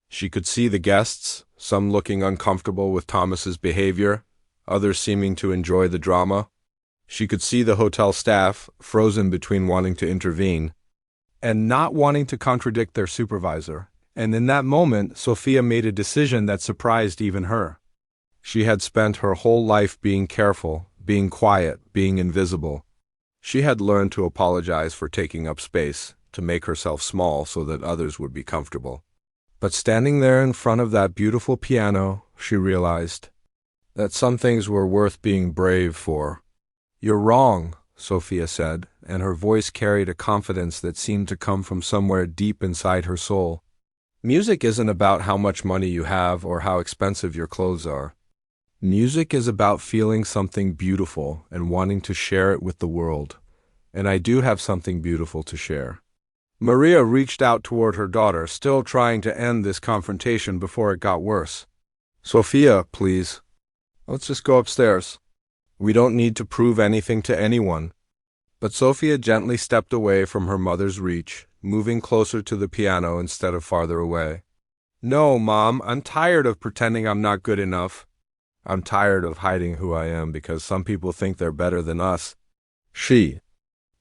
She could see the guests, some looking uncomfortable with Thomas's behavior, others seeming to enjoy the drama. She could see the hotel staff, frozen between wanting to intervene and not wanting to contradict their supervisor. And in that moment, Sophia made a decision that surprised even her. She had spent her whole life being careful, being quiet, being invisible. She had learned to apologize for taking up space, to make herself small so that others would be comfortable. But standing there in front of that beautiful piano, she realized that some things were worth being brave for. "You're wrong," Sophia said, and her voice carried a confidence that seemed to come from somewhere deep inside her soul. "Music isn't about how much money you have or how expensive your clothes are. Music is about feeling something beautiful and wanting to share it with the world. And I do have something beautiful to share." Maria reached out toward her daughter, still trying to end this confrontation before it got worse. "Sophia, please. Let's just go upstairs. We don't need to prove anything to anyone." But Sophia gently stepped away from her mother's reach, moving closer to the piano instead of farther away. "No, Mom, I'm tired of pretending I'm not good enough. I'm tired of hiding who I am because some people think they're better than us." She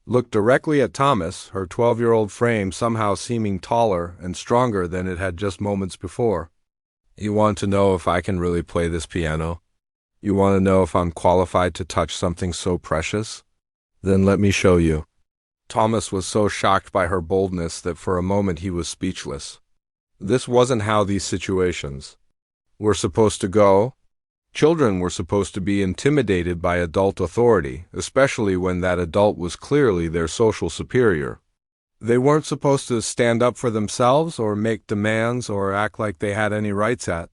looked directly at Thomas, her 12-year-old frame somehow seeming taller and stronger than it had just moments before. "You want to know if I can really play this piano? You want to know if I'm qualified to touch something so precious? Then let me show you." Thomas was so shocked by her boldness that for a moment he was speechless. This wasn't how these situations were supposed to go. Children were supposed to be intimidated by adult authority, especially when that adult was clearly their social superior. They weren't supposed to stand up for themselves or make demands or act like they had any rights at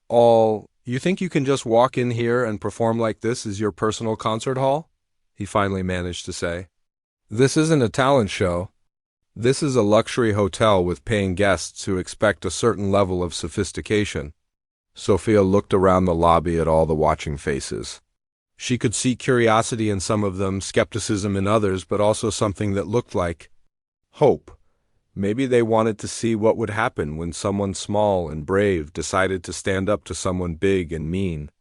all. "You think you can just walk in here and perform like this is your personal concert hall?" he finally managed to say. "This isn't a talent show. This is a luxury hotel with paying guests who expect a certain level of sophistication." Sophia looked around the lobby at all the watching faces. She could see curiosity in some of them, skepticism in others, but also something that looked like hope. Maybe they wanted to see what would happen when someone small and brave decided to stand up to someone big and mean.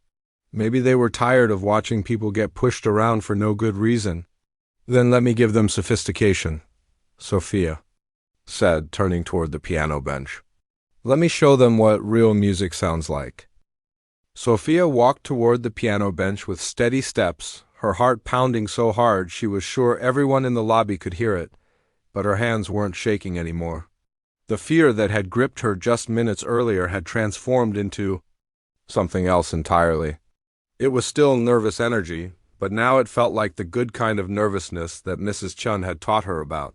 Maybe they were tired of watching people get pushed around for no good reason. "Then let me give them sophistication," Sophia said, turning toward the piano bench. "Let me show them what real music sounds like." Sophia walked toward the piano bench with steady steps, her heart pounding so hard she was sure everyone in the lobby could hear it, but her hands weren't shaking anymore. The fear that had gripped her just minutes earlier had transformed into something else entirely. It was still nervous energy, but now it felt like the good kind of nervousness that Mrs. Chun had taught her about.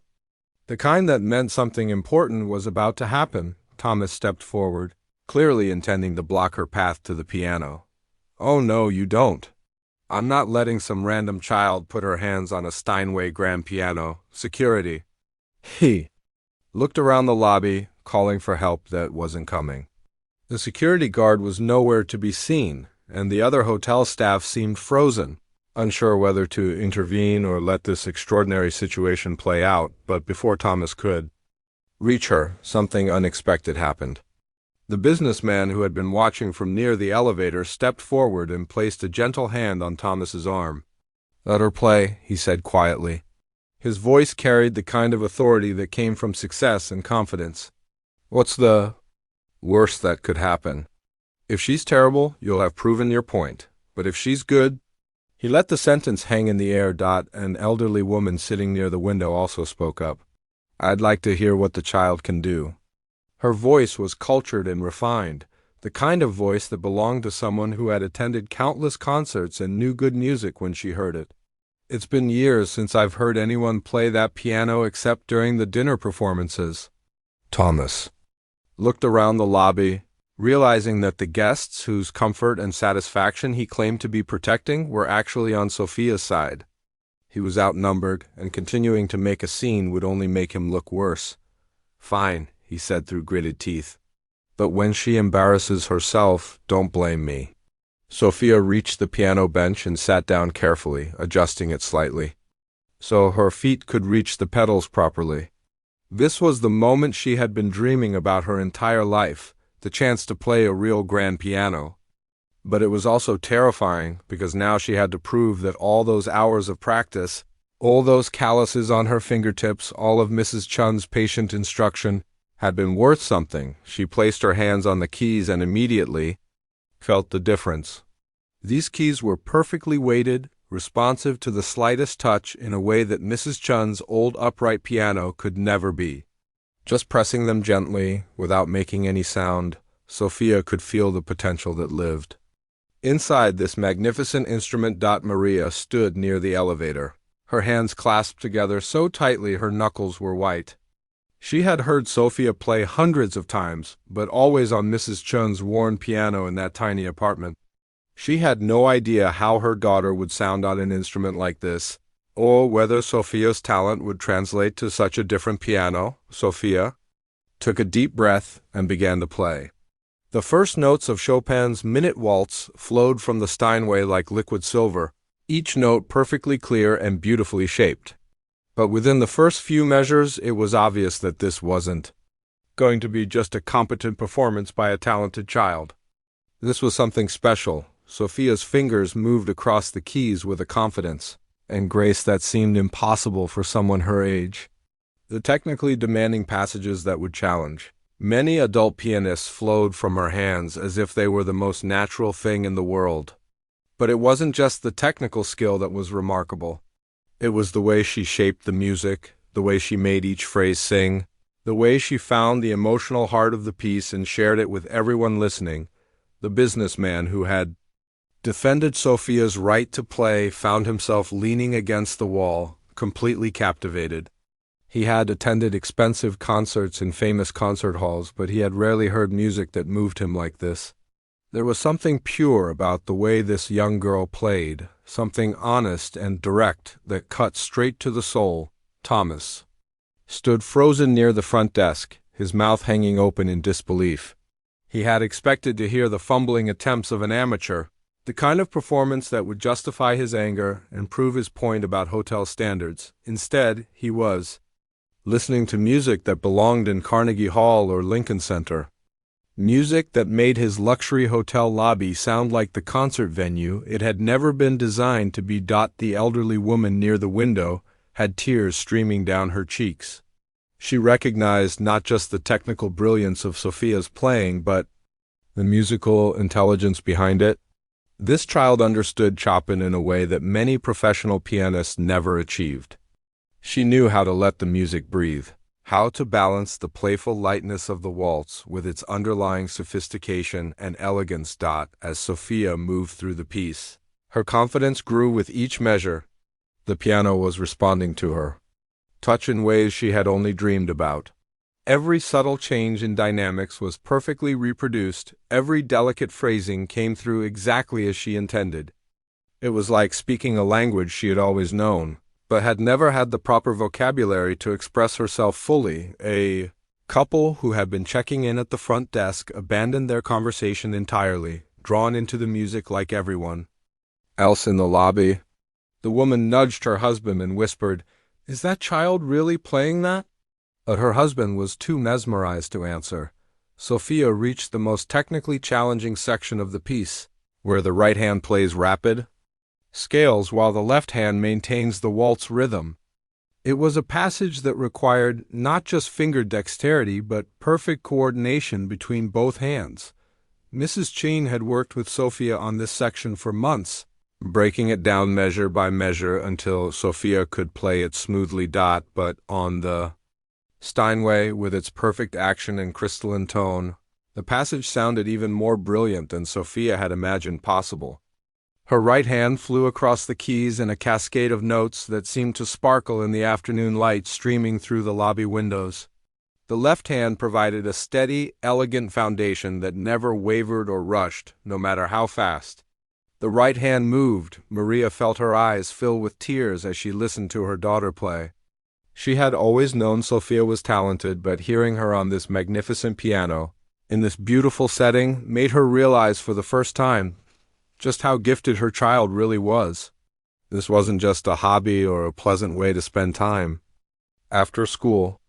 The kind that meant something important was about to happen. Thomas stepped forward, clearly intending to block her path to the piano. "Oh no, you don't. I'm not letting some random child put her hands on a Steinway grand piano. Security." He looked around the lobby, calling for help that wasn't coming. The security guard was nowhere to be seen, and the other hotel staff seemed frozen, unsure whether to intervene or let this extraordinary situation play out. But before Thomas could reach her, something unexpected happened. The businessman who had been watching from near the elevator stepped forward and placed a gentle hand on Thomas's arm. "Let her play," he said quietly. His voice carried the kind of authority that came from success and confidence. "What's the worst that could happen? If she's terrible, you'll have proven your point. But if she's good—" He let the sentence hang in the air. An elderly woman sitting near the window also spoke up. "I'd like to hear what the child can do." Her voice was cultured and refined, the kind of voice that belonged to someone who had attended countless concerts and knew good music when she heard it. "It's been years since I've heard anyone play that piano except during the dinner performances." Thomas looked around the lobby, realizing that the guests whose comfort and satisfaction he claimed to be protecting were actually on Sophia's side. He was outnumbered, and continuing to make a scene would only make him look worse. "Fine," he said through gritted teeth. "But when she embarrasses herself, don't blame me." Sophia reached the piano bench and sat down carefully, adjusting it slightly, so her feet could reach the pedals properly. This was the moment she had been dreaming about her entire life, the chance to play a real grand piano. But it was also terrifying because now she had to prove that all those hours of practice, all those calluses on her fingertips, all of Mrs. Chun's patient instruction, had been worth something. She placed her hands on the keys and immediately felt the difference. These keys were perfectly weighted, responsive to the slightest touch in a way that Mrs. Chun's old upright piano could never be. Just pressing them gently, without making any sound, Sophia could feel the potential that lived. Inside this magnificent instrument, Maria stood near the elevator, her hands clasped together so tightly her knuckles were white. She had heard Sophia play hundreds of times, but always on Mrs. Chun's worn piano in that tiny apartment. She had no idea how her daughter would sound on an instrument like this, or whether Sophia's talent would translate to such a different piano. Sophia took a deep breath and began to play. The first notes of Chopin's Minute Waltz flowed from the Steinway like liquid silver, each note perfectly clear and beautifully shaped. But within the first few measures, it was obvious that this wasn't going to be just a competent performance by a talented child. This was something special. Sophia's fingers moved across the keys with a confidence and grace that seemed impossible for someone her age. The technically demanding passages that would challenge many adult pianists flowed from her hands as if they were the most natural thing in the world. But it wasn't just the technical skill that was remarkable. It was the way she shaped the music, the way she made each phrase sing, the way she found the emotional heart of the piece and shared it with everyone listening. The businessman who had defended Sophia's right to play found himself leaning against the wall, completely captivated. He had attended expensive concerts in famous concert halls, but he had rarely heard music that moved him like this. There was something pure about the way this young girl played, something honest and direct that cut straight to the soul. Thomas stood frozen near the front desk, his mouth hanging open in disbelief. He had expected to hear the fumbling attempts of an amateur, the kind of performance that would justify his anger and prove his point about hotel standards. Instead, he was listening to music that belonged in Carnegie Hall or Lincoln Center. Music that made his luxury hotel lobby sound like the concert venue it had never been designed to be. The elderly woman near the window had tears streaming down her cheeks. She recognized not just the technical brilliance of Sophia's playing, but the musical intelligence behind it. This child understood Chopin in a way that many professional pianists never achieved. She knew how to let the music breathe, how to balance the playful lightness of the waltz with its underlying sophistication and elegance. As Sophia moved through the piece, her confidence grew with each measure. The piano was responding to her touch in ways she had only dreamed about. Every subtle change in dynamics was perfectly reproduced. Every delicate phrasing came through exactly as she intended. It was like speaking a language she had always known, but had never had the proper vocabulary to express herself fully. A couple who had been checking in at the front desk abandoned their conversation entirely, drawn into the music like everyone else in the lobby. The woman nudged her husband and whispered, "Is that child really playing that?" But her husband was too mesmerized to answer. Sophia reached the most technically challenging section of the piece, where the right hand plays rapid scales while the left hand maintains the waltz rhythm. It was a passage that required not just finger dexterity, but perfect coordination between both hands. Mrs. Chun had worked with Sophia on this section for months, breaking it down measure by measure until Sophia could play it smoothly. But on the Steinway, with its perfect action and crystalline tone, the passage sounded even more brilliant than Sophia had imagined possible. Her right hand flew across the keys in a cascade of notes that seemed to sparkle in the afternoon light streaming through the lobby windows. The left hand provided a steady, elegant foundation that never wavered or rushed, no matter how fast. The right hand moved. Maria felt her eyes fill with tears as she listened to her daughter play. She had always known Sophia was talented, but hearing her on this magnificent piano, in this beautiful setting, made her realize for the first time just how gifted her child really was. This wasn't just a hobby or a pleasant way to spend time after school.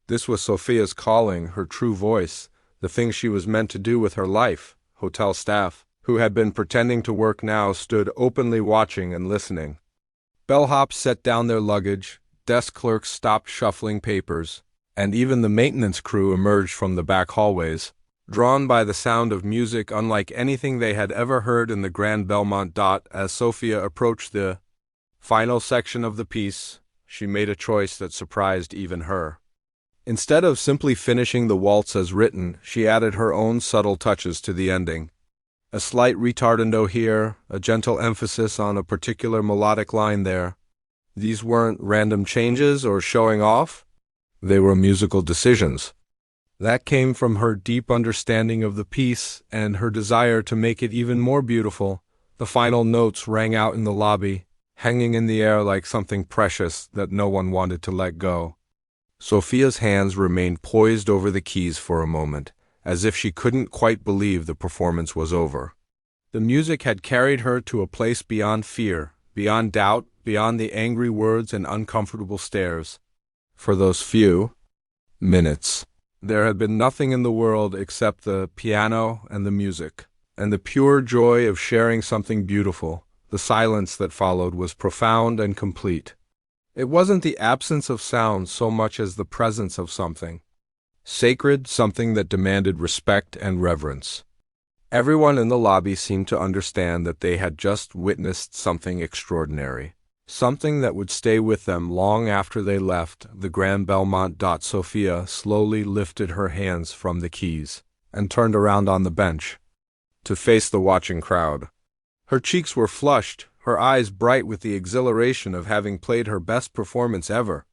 This was Sophia's calling, her true voice, the thing she was meant to do with her life. Hotel staff who had been pretending to work now, stood openly watching and listening. Bellhops set down their luggage, desk clerks stopped shuffling papers, and even the maintenance crew emerged from the back hallways, drawn by the sound of music unlike anything they had ever heard in the Grand Belmont. As Sophia approached the final section of the piece, she made a choice that surprised even her. Instead of simply finishing the waltz as written, she added her own subtle touches to the ending. A slight ritardando here, a gentle emphasis on a particular melodic line there. These weren't random changes or showing off. They were musical decisions. That came from her deep understanding of the piece and her desire to make it even more beautiful. The final notes rang out in the lobby, hanging in the air like something precious that no one wanted to let go. Sophia's hands remained poised over the keys for a moment, as if she couldn't quite believe the performance was over. The music had carried her to a place beyond fear, beyond doubt, beyond the angry words and uncomfortable stares. For those few minutes, there had been nothing in the world except the piano and the music, and the pure joy of sharing something beautiful. The silence that followed was profound and complete. It wasn't the absence of sound so much as the presence of something sacred, something that demanded respect and reverence. Everyone in the lobby seemed to understand that they had just witnessed something extraordinary, something that would stay with them long after they left the Grand Belmont. Sophia slowly lifted her hands from the keys and turned around on the bench to face the watching crowd. Her cheeks were flushed, her eyes bright with the exhilaration of having played her best performance ever.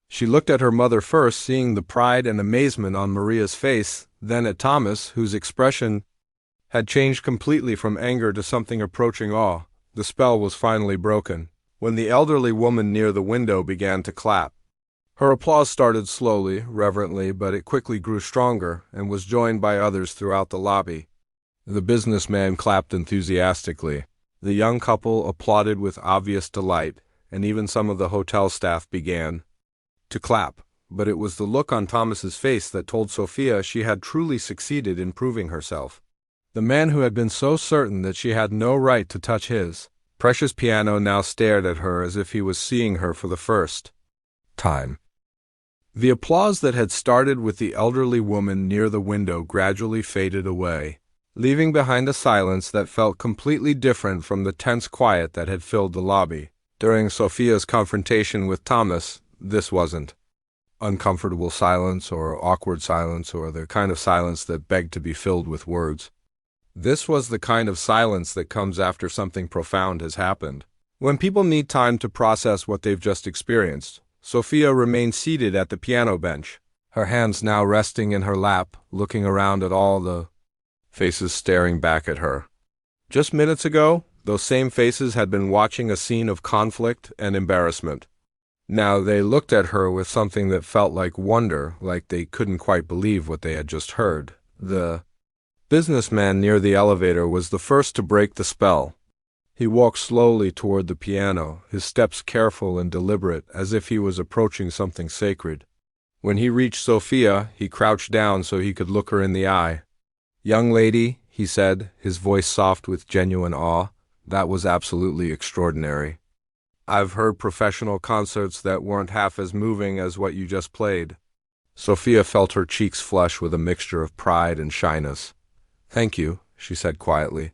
She looked at her mother first, seeing the pride and amazement on Maria's face, then at Thomas, whose expression had changed completely from anger to something approaching awe. The spell was finally broken when the elderly woman near the window began to clap. Her applause started slowly, reverently, but it quickly grew stronger and was joined by others throughout the lobby. The businessman clapped enthusiastically. The young couple applauded with obvious delight, and even some of the hotel staff began to clap. But it was the look on Thomas's face that told Sophia she had truly succeeded in proving herself. The man who had been so certain that she had no right to touch his precious piano now stared at her as if he was seeing her for the first time. The applause that had started with the elderly woman near the window gradually faded away, leaving behind a silence that felt completely different from the tense quiet that had filled the lobby. During Sophia's confrontation with Thomas, this wasn't uncomfortable silence or awkward silence or the kind of silence that begged to be filled with words. This was the kind of silence that comes after something profound has happened. When people need time to process what they've just experienced, Sophia remained seated at the piano bench, her hands now resting in her lap, looking around at all the faces staring back at her. Just minutes ago, those same faces had been watching a scene of conflict and embarrassment. Now they looked at her with something that felt like wonder, like they couldn't quite believe what they had just heard. The businessman near the elevator was the first to break the spell. He walked slowly toward the piano, his steps careful and deliberate, as if he was approaching something sacred. When he reached Sophia, he crouched down so he could look her in the eye. "Young lady," he said, his voice soft with genuine awe, "that was absolutely extraordinary. I've heard professional concerts that weren't half as moving as what you just played." Sophia felt her cheeks flush with a mixture of pride and shyness. "Thank you," she said quietly.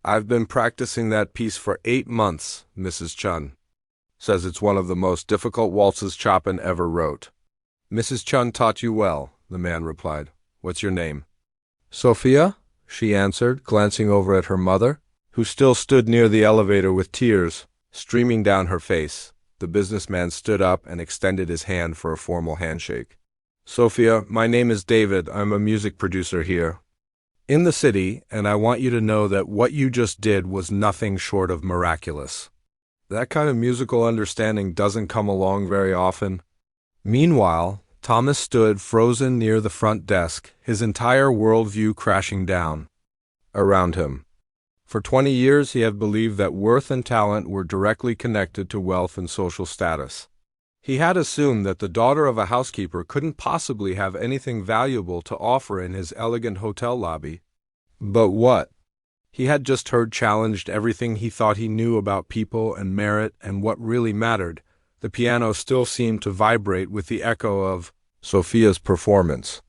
"I've been practicing that piece for 8 months, Mrs. Chun. Says it's one of the most difficult waltzes Chopin ever wrote." "Mrs. Chun taught you well," the man replied. "What's your name?" "Sophia," she answered, glancing over at her mother, who still stood near the elevator with tears streaming down her face. The businessman stood up and extended his hand for a formal handshake. "Sophia, my name is David. I'm a music producer here in the city, and I want you to know that what you just did was nothing short of miraculous. That kind of musical understanding doesn't come along very often." Meanwhile, Thomas stood frozen near the front desk, his entire worldview crashing down around him. For 20 years he had believed that worth and talent were directly connected to wealth and social status. He had assumed that the daughter of a housekeeper couldn't possibly have anything valuable to offer in his elegant hotel lobby. But what He had just heard challenged everything he thought he knew about people and merit and what really mattered. The piano still seemed to vibrate with the echo of Sophia's performance.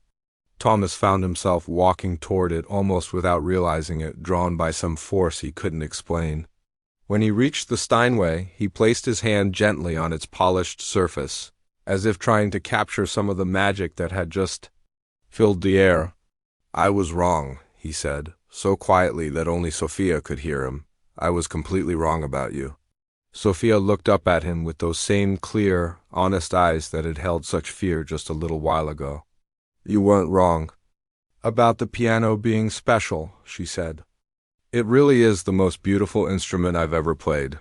Thomas found himself walking toward it almost without realizing it, drawn by some force he couldn't explain. When he reached the Steinway, he placed his hand gently on its polished surface, as if trying to capture some of the magic that had just filled the air. "I was wrong," he said, so quietly that only Sophia could hear him. "I was completely wrong about you." Sophia looked up at him with those same clear, honest eyes that had held such fear just a little while ago. "You weren't wrong about the piano being special," she said. "It really is the most beautiful instrument I've ever played.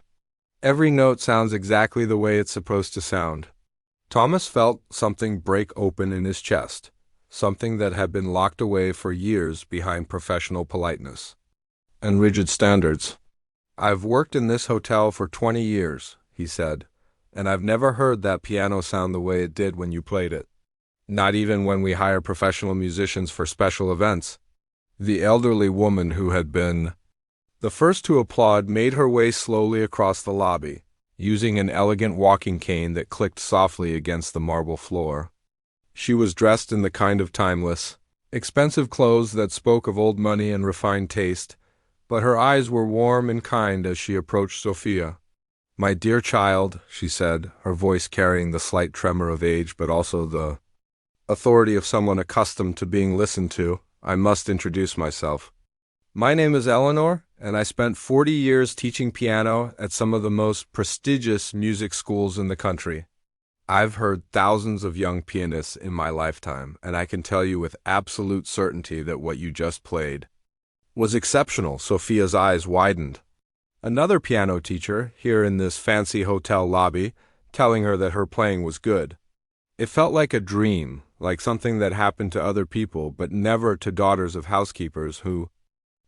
Every note sounds exactly the way it's supposed to sound." Thomas felt something break open in his chest, something that had been locked away for years behind professional politeness and rigid standards. "I've worked in this hotel for 20 years, he said, "and I've never heard that piano sound the way it did when you played it. Not even when we hire professional musicians for special events." The elderly woman who had been the first to applaud made her way slowly across the lobby, using an elegant walking cane that clicked softly against the marble floor. She was dressed in the kind of timeless, expensive clothes that spoke of old money and refined taste, but her eyes were warm and kind as she approached Sophia. "My dear child," she said, her voice carrying the slight tremor of age but also the authority of someone accustomed to being listened to, "I must introduce myself. My name is Eleanor, and I spent 40 years teaching piano at some of the most prestigious music schools in the country. I've heard thousands of young pianists in my lifetime, and I can tell you with absolute certainty that what you just played was exceptional." Sophia's eyes widened. Another piano teacher, here in this fancy hotel lobby, telling her that her playing was good. It felt like a dream, like something that happened to other people, but never to daughters of housekeepers who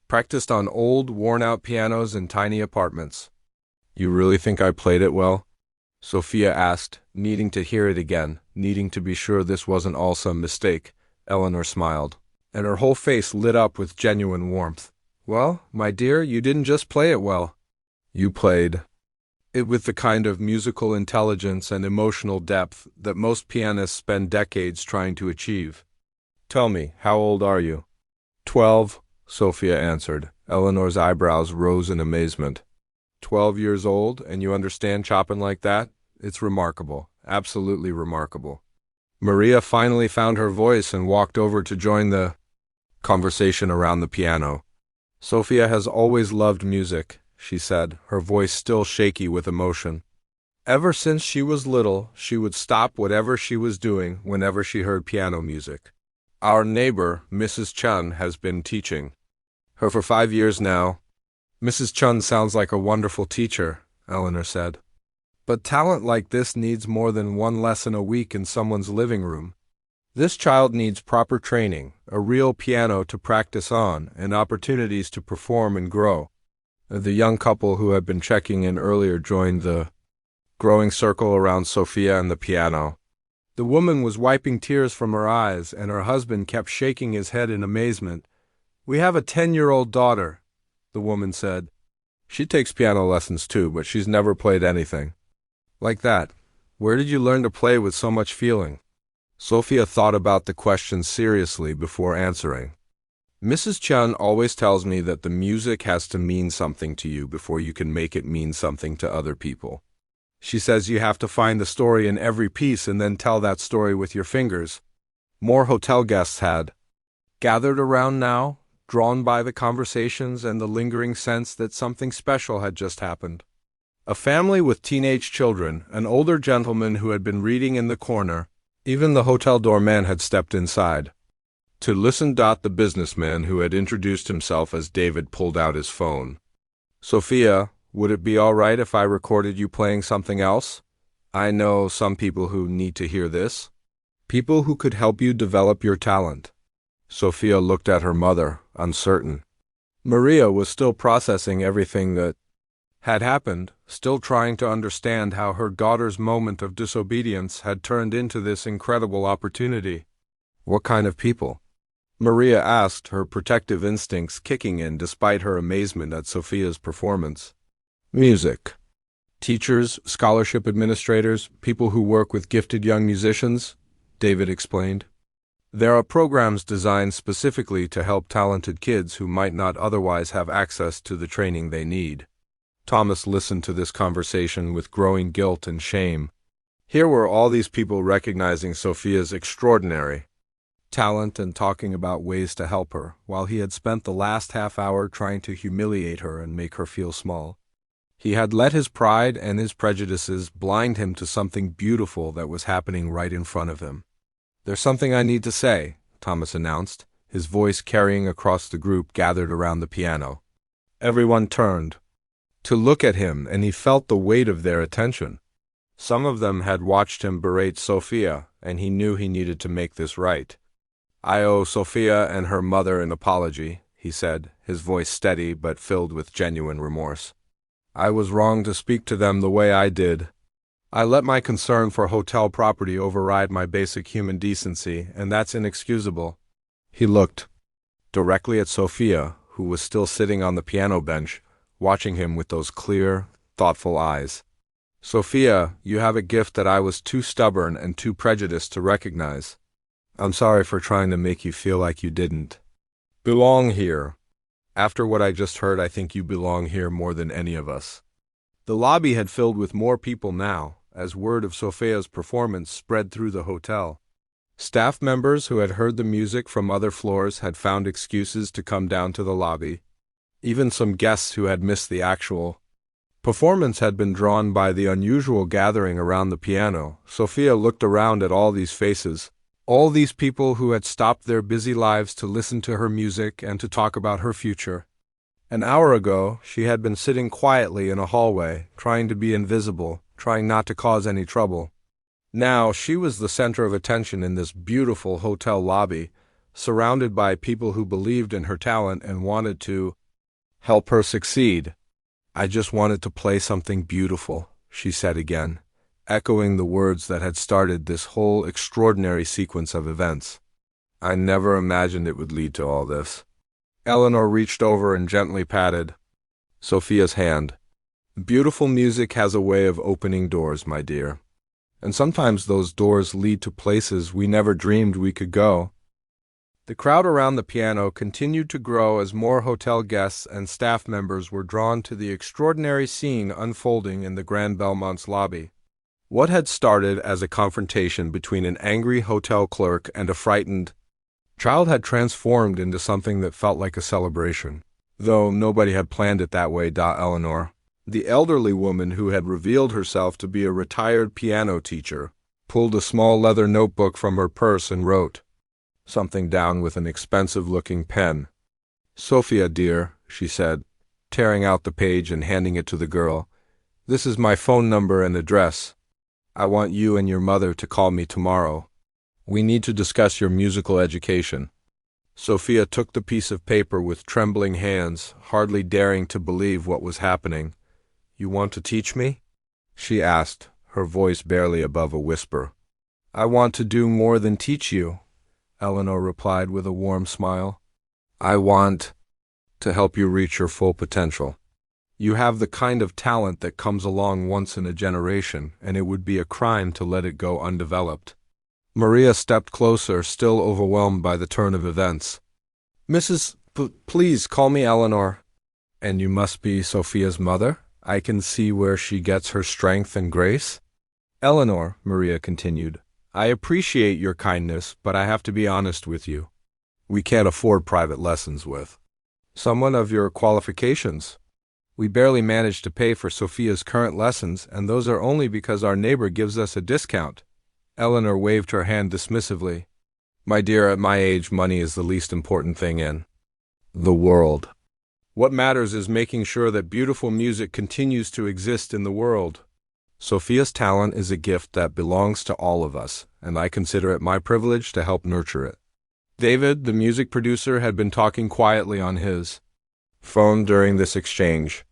practiced on old, worn-out pianos in tiny apartments. "You really think I played it well?" Sophia asked, needing to hear it again, needing to be sure this wasn't all some mistake. Eleanor smiled, and her whole face lit up with genuine warmth. "Well, my dear, you didn't just play it well. You played it with the kind of musical intelligence and emotional depth that most pianists spend decades trying to achieve. Tell me, how old are you?" 12, Sophia answered. Eleanor's eyebrows rose in amazement. 12 years old, and you understand Chopin like that? It's remarkable, absolutely remarkable. Maria finally found her voice and walked over to join the conversation around the piano. "Sophia has always loved music," she said, her voice still shaky with emotion. "Ever since she was little, she would stop whatever she was doing whenever she heard piano music. Our neighbor, Mrs. Chun, has been teaching her for 5 years now." "Mrs. Chun sounds like a wonderful teacher," Eleanor said. "But talent like this needs more than one lesson a week in someone's living room. This child needs proper training, a real piano to practice on, and opportunities to perform and grow." The young couple who had been checking in earlier joined the growing circle around Sophia and the piano. The woman was wiping tears from her eyes, and her husband kept shaking his head in amazement. "We have a 10-year-old daughter," the woman said. "She takes piano lessons too, but she's never played anything like that. Where did you learn to play with so much feeling?" Sophia thought about the question seriously before answering. "Mrs. Chun always tells me that the music has to mean something to you before you can make it mean something to other people. She says you have to find the story in every piece and then tell that story with your fingers." More hotel guests had gathered around now, drawn by the conversations and the lingering sense that something special had just happened. A family with teenage children, an older gentleman who had been reading in the corner, even the hotel doorman had stepped inside to listen. The businessman who had introduced himself as David pulled out his phone. "Sophia, would it be all right if I recorded you playing something else? I know some people who need to hear this. People who could help you develop your talent." Sophia looked at her mother, uncertain. Maria was still processing everything that had happened, still trying to understand how her daughter's moment of disobedience had turned into this incredible opportunity. "What kind of people?" Maria asked, her protective instincts kicking in despite her amazement at Sophia's performance. Music. Teachers, scholarship administrators, people who work with gifted young musicians, David explained. There are programs designed specifically to help talented kids who might not otherwise have access to the training they need. Thomas listened to this conversation with growing guilt and shame. Here were all these people recognizing Sophia's extraordinary talent and talking about ways to help her, while he had spent the last half hour trying to humiliate her and make her feel small. He had let his pride and his prejudices blind him to something beautiful that was happening right in front of him. "There's something I need to say," Thomas announced, his voice carrying across the group gathered around the piano. Everyone turned to look at him, and he felt the weight of their attention. Some of them had watched him berate Sophia, and he knew he needed to make this right. "I owe Sophia and her mother an apology," he said, his voice steady but filled with genuine remorse. "I was wrong to speak to them the way I did. I let my concern for hotel property override my basic human decency, and that's inexcusable." He looked directly at Sophia, who was still sitting on the piano bench, watching him with those clear, thoughtful eyes. "Sophia, you have a gift that I was too stubborn and too prejudiced to recognize. I'm sorry for trying to make you feel like you didn't belong here. After what I just heard, I think you belong here more than any of us." The lobby had filled with more people now, as word of Sophia's performance spread through the hotel. Staff members who had heard the music from other floors had found excuses to come down to the lobby. Even some guests who had missed the actual performance had been drawn by the unusual gathering around the piano. Sophia looked around at all these faces, all these people who had stopped their busy lives to listen to her music and to talk about her future. An hour ago, she had been sitting quietly in a hallway, trying to be invisible, trying not to cause any trouble. Now she was the center of attention in this beautiful hotel lobby, surrounded by people who believed in her talent and wanted to help her succeed. "I just wanted to play something beautiful," she said again, echoing the words that had started this whole extraordinary sequence of events. "I never imagined it would lead to all this." Eleanor reached over and gently patted Sophia's hand. "Beautiful music has a way of opening doors, my dear. And sometimes those doors lead to places we never dreamed we could go." The crowd around the piano continued to grow as more hotel guests and staff members were drawn to the extraordinary scene unfolding in the Grand Belmont's lobby. What had started as a confrontation between an angry hotel clerk and a frightened child had transformed into something that felt like a celebration. Though nobody had planned it that way, Eleanor. The elderly woman who had revealed herself to be a retired piano teacher pulled a small leather notebook from her purse and wrote something down with an expensive-looking pen. "Sophia, dear," she said, tearing out the page and handing it to the girl, "this is my phone number and address. I want you and your mother to call me tomorrow. We need to discuss your musical education." Sophia took the piece of paper with trembling hands, hardly daring to believe what was happening. "You want to teach me?" she asked, her voice barely above a whisper. "I want to do more than teach you," Eleanor replied with a warm smile. "I want to help you reach your full potential. You have the kind of talent that comes along once in a generation, and it would be a crime to let it go undeveloped." Maria stepped closer, still overwhelmed by the turn of events. "Mrs. Please call me Eleanor." "And you must be Sophia's mother? I can see where she gets her strength and grace." "Eleanor," Maria continued, "I appreciate your kindness, but I have to be honest with you. We can't afford private lessons with someone of your qualifications. We barely manage to pay for Sophia's current lessons, and those are only because our neighbor gives us a discount." Eleanor waved her hand dismissively. "My dear, at my age, money is the least important thing in the world. What matters is making sure that beautiful music continues to exist in the world. Sophia's talent is a gift that belongs to all of us, and I consider it my privilege to help nurture it." David, the music producer, had been talking quietly on his phone during this exchange.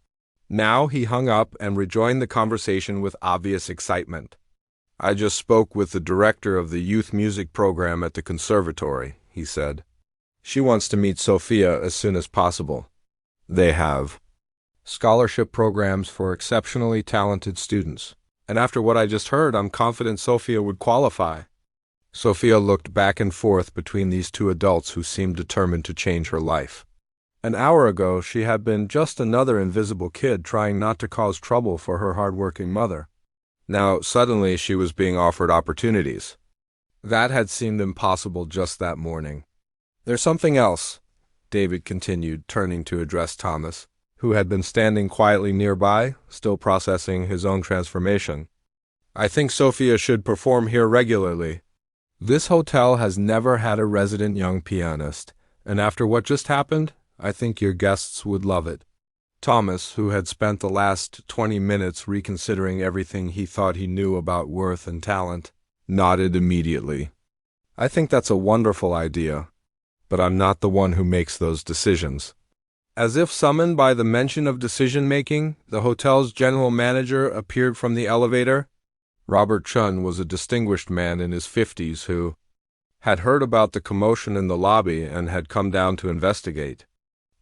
Now he hung up and rejoined the conversation with obvious excitement. "I just spoke with the director of the youth music program at the conservatory," he said. She wants to meet Sophia as soon as possible. They have scholarship programs for exceptionally talented students. And after what I just heard, I'm confident Sophia would qualify. Sophia looked back and forth between these two adults who seemed determined to change her life. An hour ago, she had been just another invisible kid trying not to cause trouble for her hard-working mother. Now, suddenly, she was being offered opportunities. That had seemed impossible just that morning. There's something else, David continued, turning to address Thomas, who had been standing quietly nearby, still processing his own transformation. I think Sophia should perform here regularly. This hotel has never had a resident young pianist, and after what just happened, I think your guests would love it. Thomas, who had spent the last 20 minutes reconsidering everything he thought he knew about worth and talent, nodded immediately. I think that's a wonderful idea, but I'm not the one who makes those decisions. As if summoned by the mention of decision-making, the hotel's general manager appeared from the elevator. Robert Chun was a distinguished man in his 50s who had heard about the commotion in the lobby and had come down to investigate.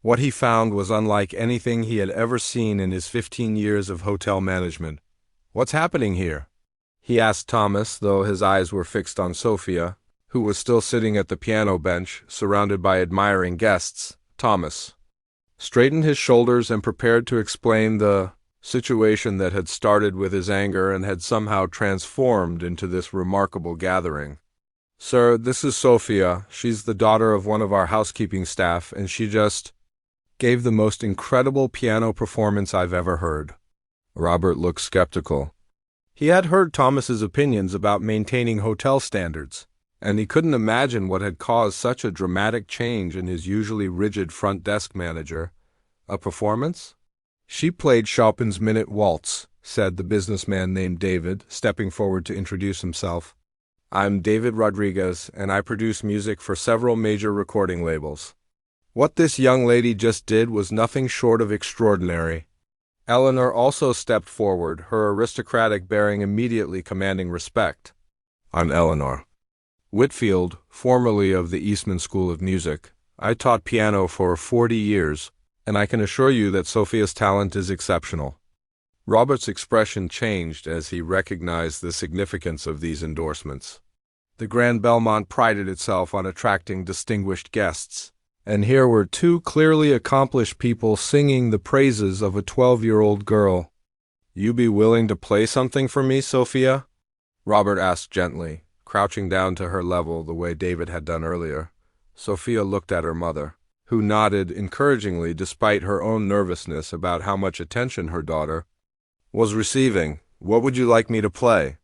What he found was unlike anything he had ever seen in his 15 years of hotel management. What's happening here? He asked Thomas, though his eyes were fixed on Sophia, who was still sitting at the piano bench, surrounded by admiring guests. Thomas straightened his shoulders and prepared to explain the situation that had started with his anger and had somehow transformed into this remarkable gathering. Sir, this is Sophia. She's the daughter of one of our housekeeping staff, and she just gave the most incredible piano performance I've ever heard. Robert looked skeptical. He had heard Thomas's opinions about maintaining hotel standards, and he couldn't imagine what had caused such a dramatic change in his usually rigid front desk manager. A performance? She played Chopin's Minute Waltz, said the businessman named David, stepping forward to introduce himself. I'm David Rodriguez, and I produce music for several major recording labels. What this young lady just did was nothing short of extraordinary. Eleanor also stepped forward, her aristocratic bearing immediately commanding respect. I'm Eleanor Whitfield, formerly of the Eastman School of Music. I taught piano for 40 years, and I can assure you that Sophia's talent is exceptional. Robert's expression changed as he recognized the significance of these endorsements. The Grand Belmont prided itself on attracting distinguished guests, and here were two clearly accomplished people singing the praises of a 12-year-old girl. You be willing to play something for me, Sophia? Robert asked gently, crouching down to her level the way David had done earlier. Sophia looked at her mother, who nodded encouragingly despite her own nervousness about how much attention her daughter was receiving. What would you like me to play?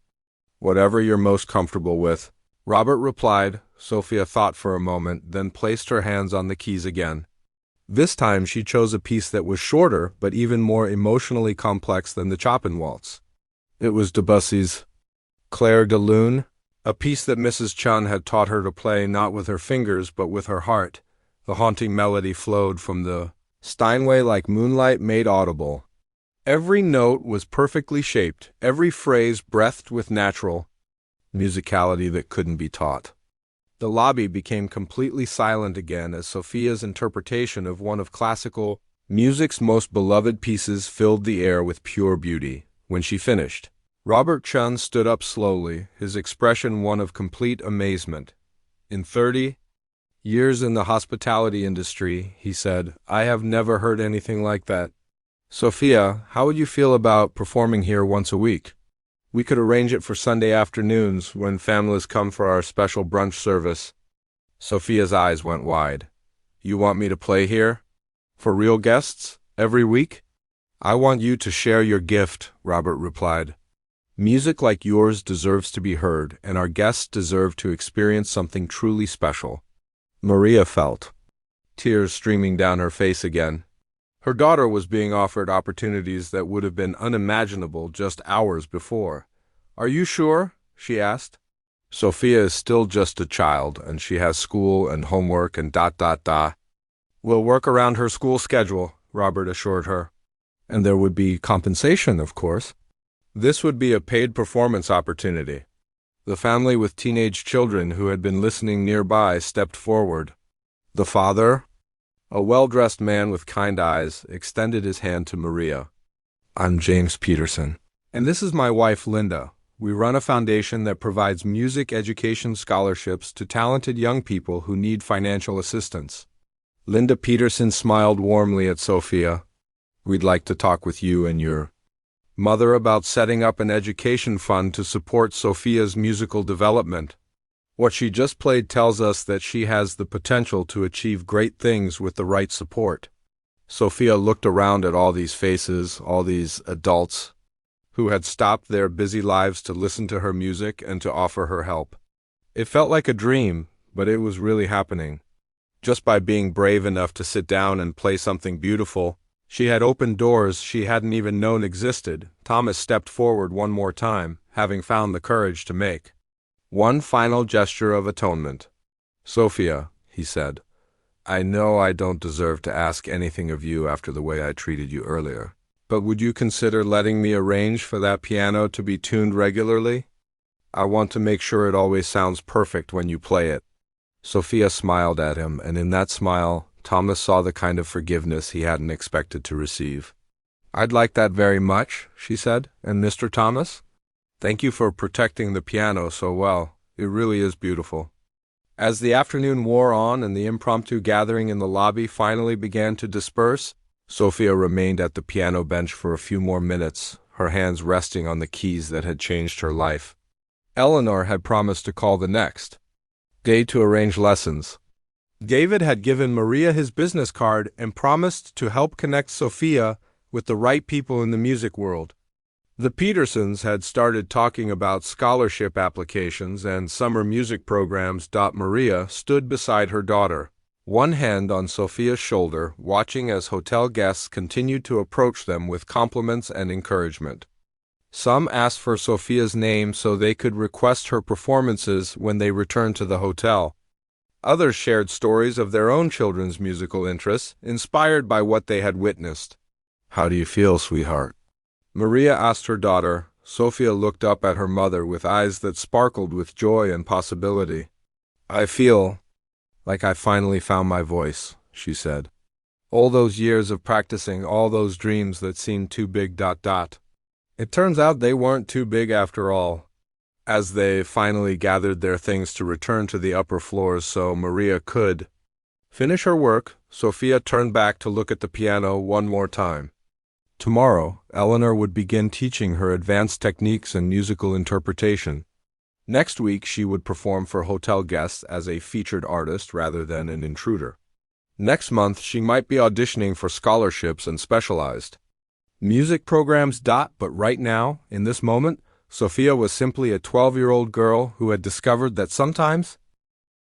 Whatever you're most comfortable with, Robert replied. Sophia thought for a moment, then placed her hands on the keys again. This time she chose a piece that was shorter but even more emotionally complex than the Chopin Waltz. It was Debussy's Clair de Lune, a piece that Mrs. Chun had taught her to play not with her fingers but with her heart. The haunting melody flowed from the Steinway like moonlight made audible. Every note was perfectly shaped, every phrase breathed with natural musicality that couldn't be taught. The lobby became completely silent again as Sophia's interpretation of one of classical music's most beloved pieces filled the air with pure beauty. When she finished, Robert Chun stood up slowly, his expression one of complete amazement. In 30 years in the hospitality industry, he said, I have never heard anything like that. Sophia, how would you feel about performing here once a week? We could arrange it for Sunday afternoons when families come for our special brunch service. Sophia's eyes went wide. You want me to play here? For real guests? Every week? I want you to share your gift, Robert replied. Music like yours deserves to be heard, and our guests deserve to experience something truly special. Maria felt tears streaming down her face again. Her daughter was being offered opportunities that would have been unimaginable just hours before. Are you sure? She asked. Sophia is still just a child, and she has school and homework and ... We'll work around her school schedule, Robert assured her. And there would be compensation, of course. This would be a paid performance opportunity. The family with teenage children who had been listening nearby stepped forward. The father, a well-dressed man with kind eyes, extended his hand to Maria. I'm James Peterson, and this is my wife Linda. We run a foundation that provides music education scholarships to talented young people who need financial assistance. Linda Peterson smiled warmly at Sophia. We'd like to talk with you and your mother about setting up an education fund to support Sophia's musical development. What she just played tells us that she has the potential to achieve great things with the right support. Sophia looked around at all these faces, all these adults, who had stopped their busy lives to listen to her music and to offer her help. It felt like a dream, but it was really happening. Just by being brave enough to sit down and play something beautiful, she had opened doors she hadn't even known existed. Thomas stepped forward one more time, having found the courage to make one final gesture of atonement. Sophia, he said, I know I don't deserve to ask anything of you after the way I treated you earlier. But would you consider letting me arrange for that piano to be tuned regularly? I want to make sure it always sounds perfect when you play it. Sophia smiled at him, and in that smile, Thomas saw the kind of forgiveness he hadn't expected to receive. I'd like that very much, she said. And Mr. Thomas? Thank you for protecting the piano so well. It really is beautiful. As the afternoon wore on and the impromptu gathering in the lobby finally began to disperse, Sophia remained at the piano bench for a few more minutes, her hands resting on the keys that had changed her life. Eleanor had promised to call the next day to arrange lessons. David had given Maria his business card and promised to help connect Sophia with the right people in the music world. The Petersons had started talking about scholarship applications and summer music programs. Maria stood beside her daughter, one hand on Sophia's shoulder, watching as hotel guests continued to approach them with compliments and encouragement. Some asked for Sophia's name so they could request her performances when they returned to the hotel. Others shared stories of their own children's musical interests, inspired by what they had witnessed. How do you feel, sweetheart? Maria asked her daughter. Sophia looked up at her mother with eyes that sparkled with joy and possibility. I feel like I finally found my voice, she said. All those years of practicing, all those dreams that seemed too big. It turns out they weren't too big after all. As they finally gathered their things to return to the upper floors so Maria could finish her work, Sophia turned back to look at the piano one more time. Tomorrow, Eleanor would begin teaching her advanced techniques and musical interpretation. Next week, she would perform for hotel guests as a featured artist rather than an intruder. Next month, she might be auditioning for scholarships and specialized music programs. But right now, in this moment, Sophia was simply a 12-year-old girl who had discovered that sometimes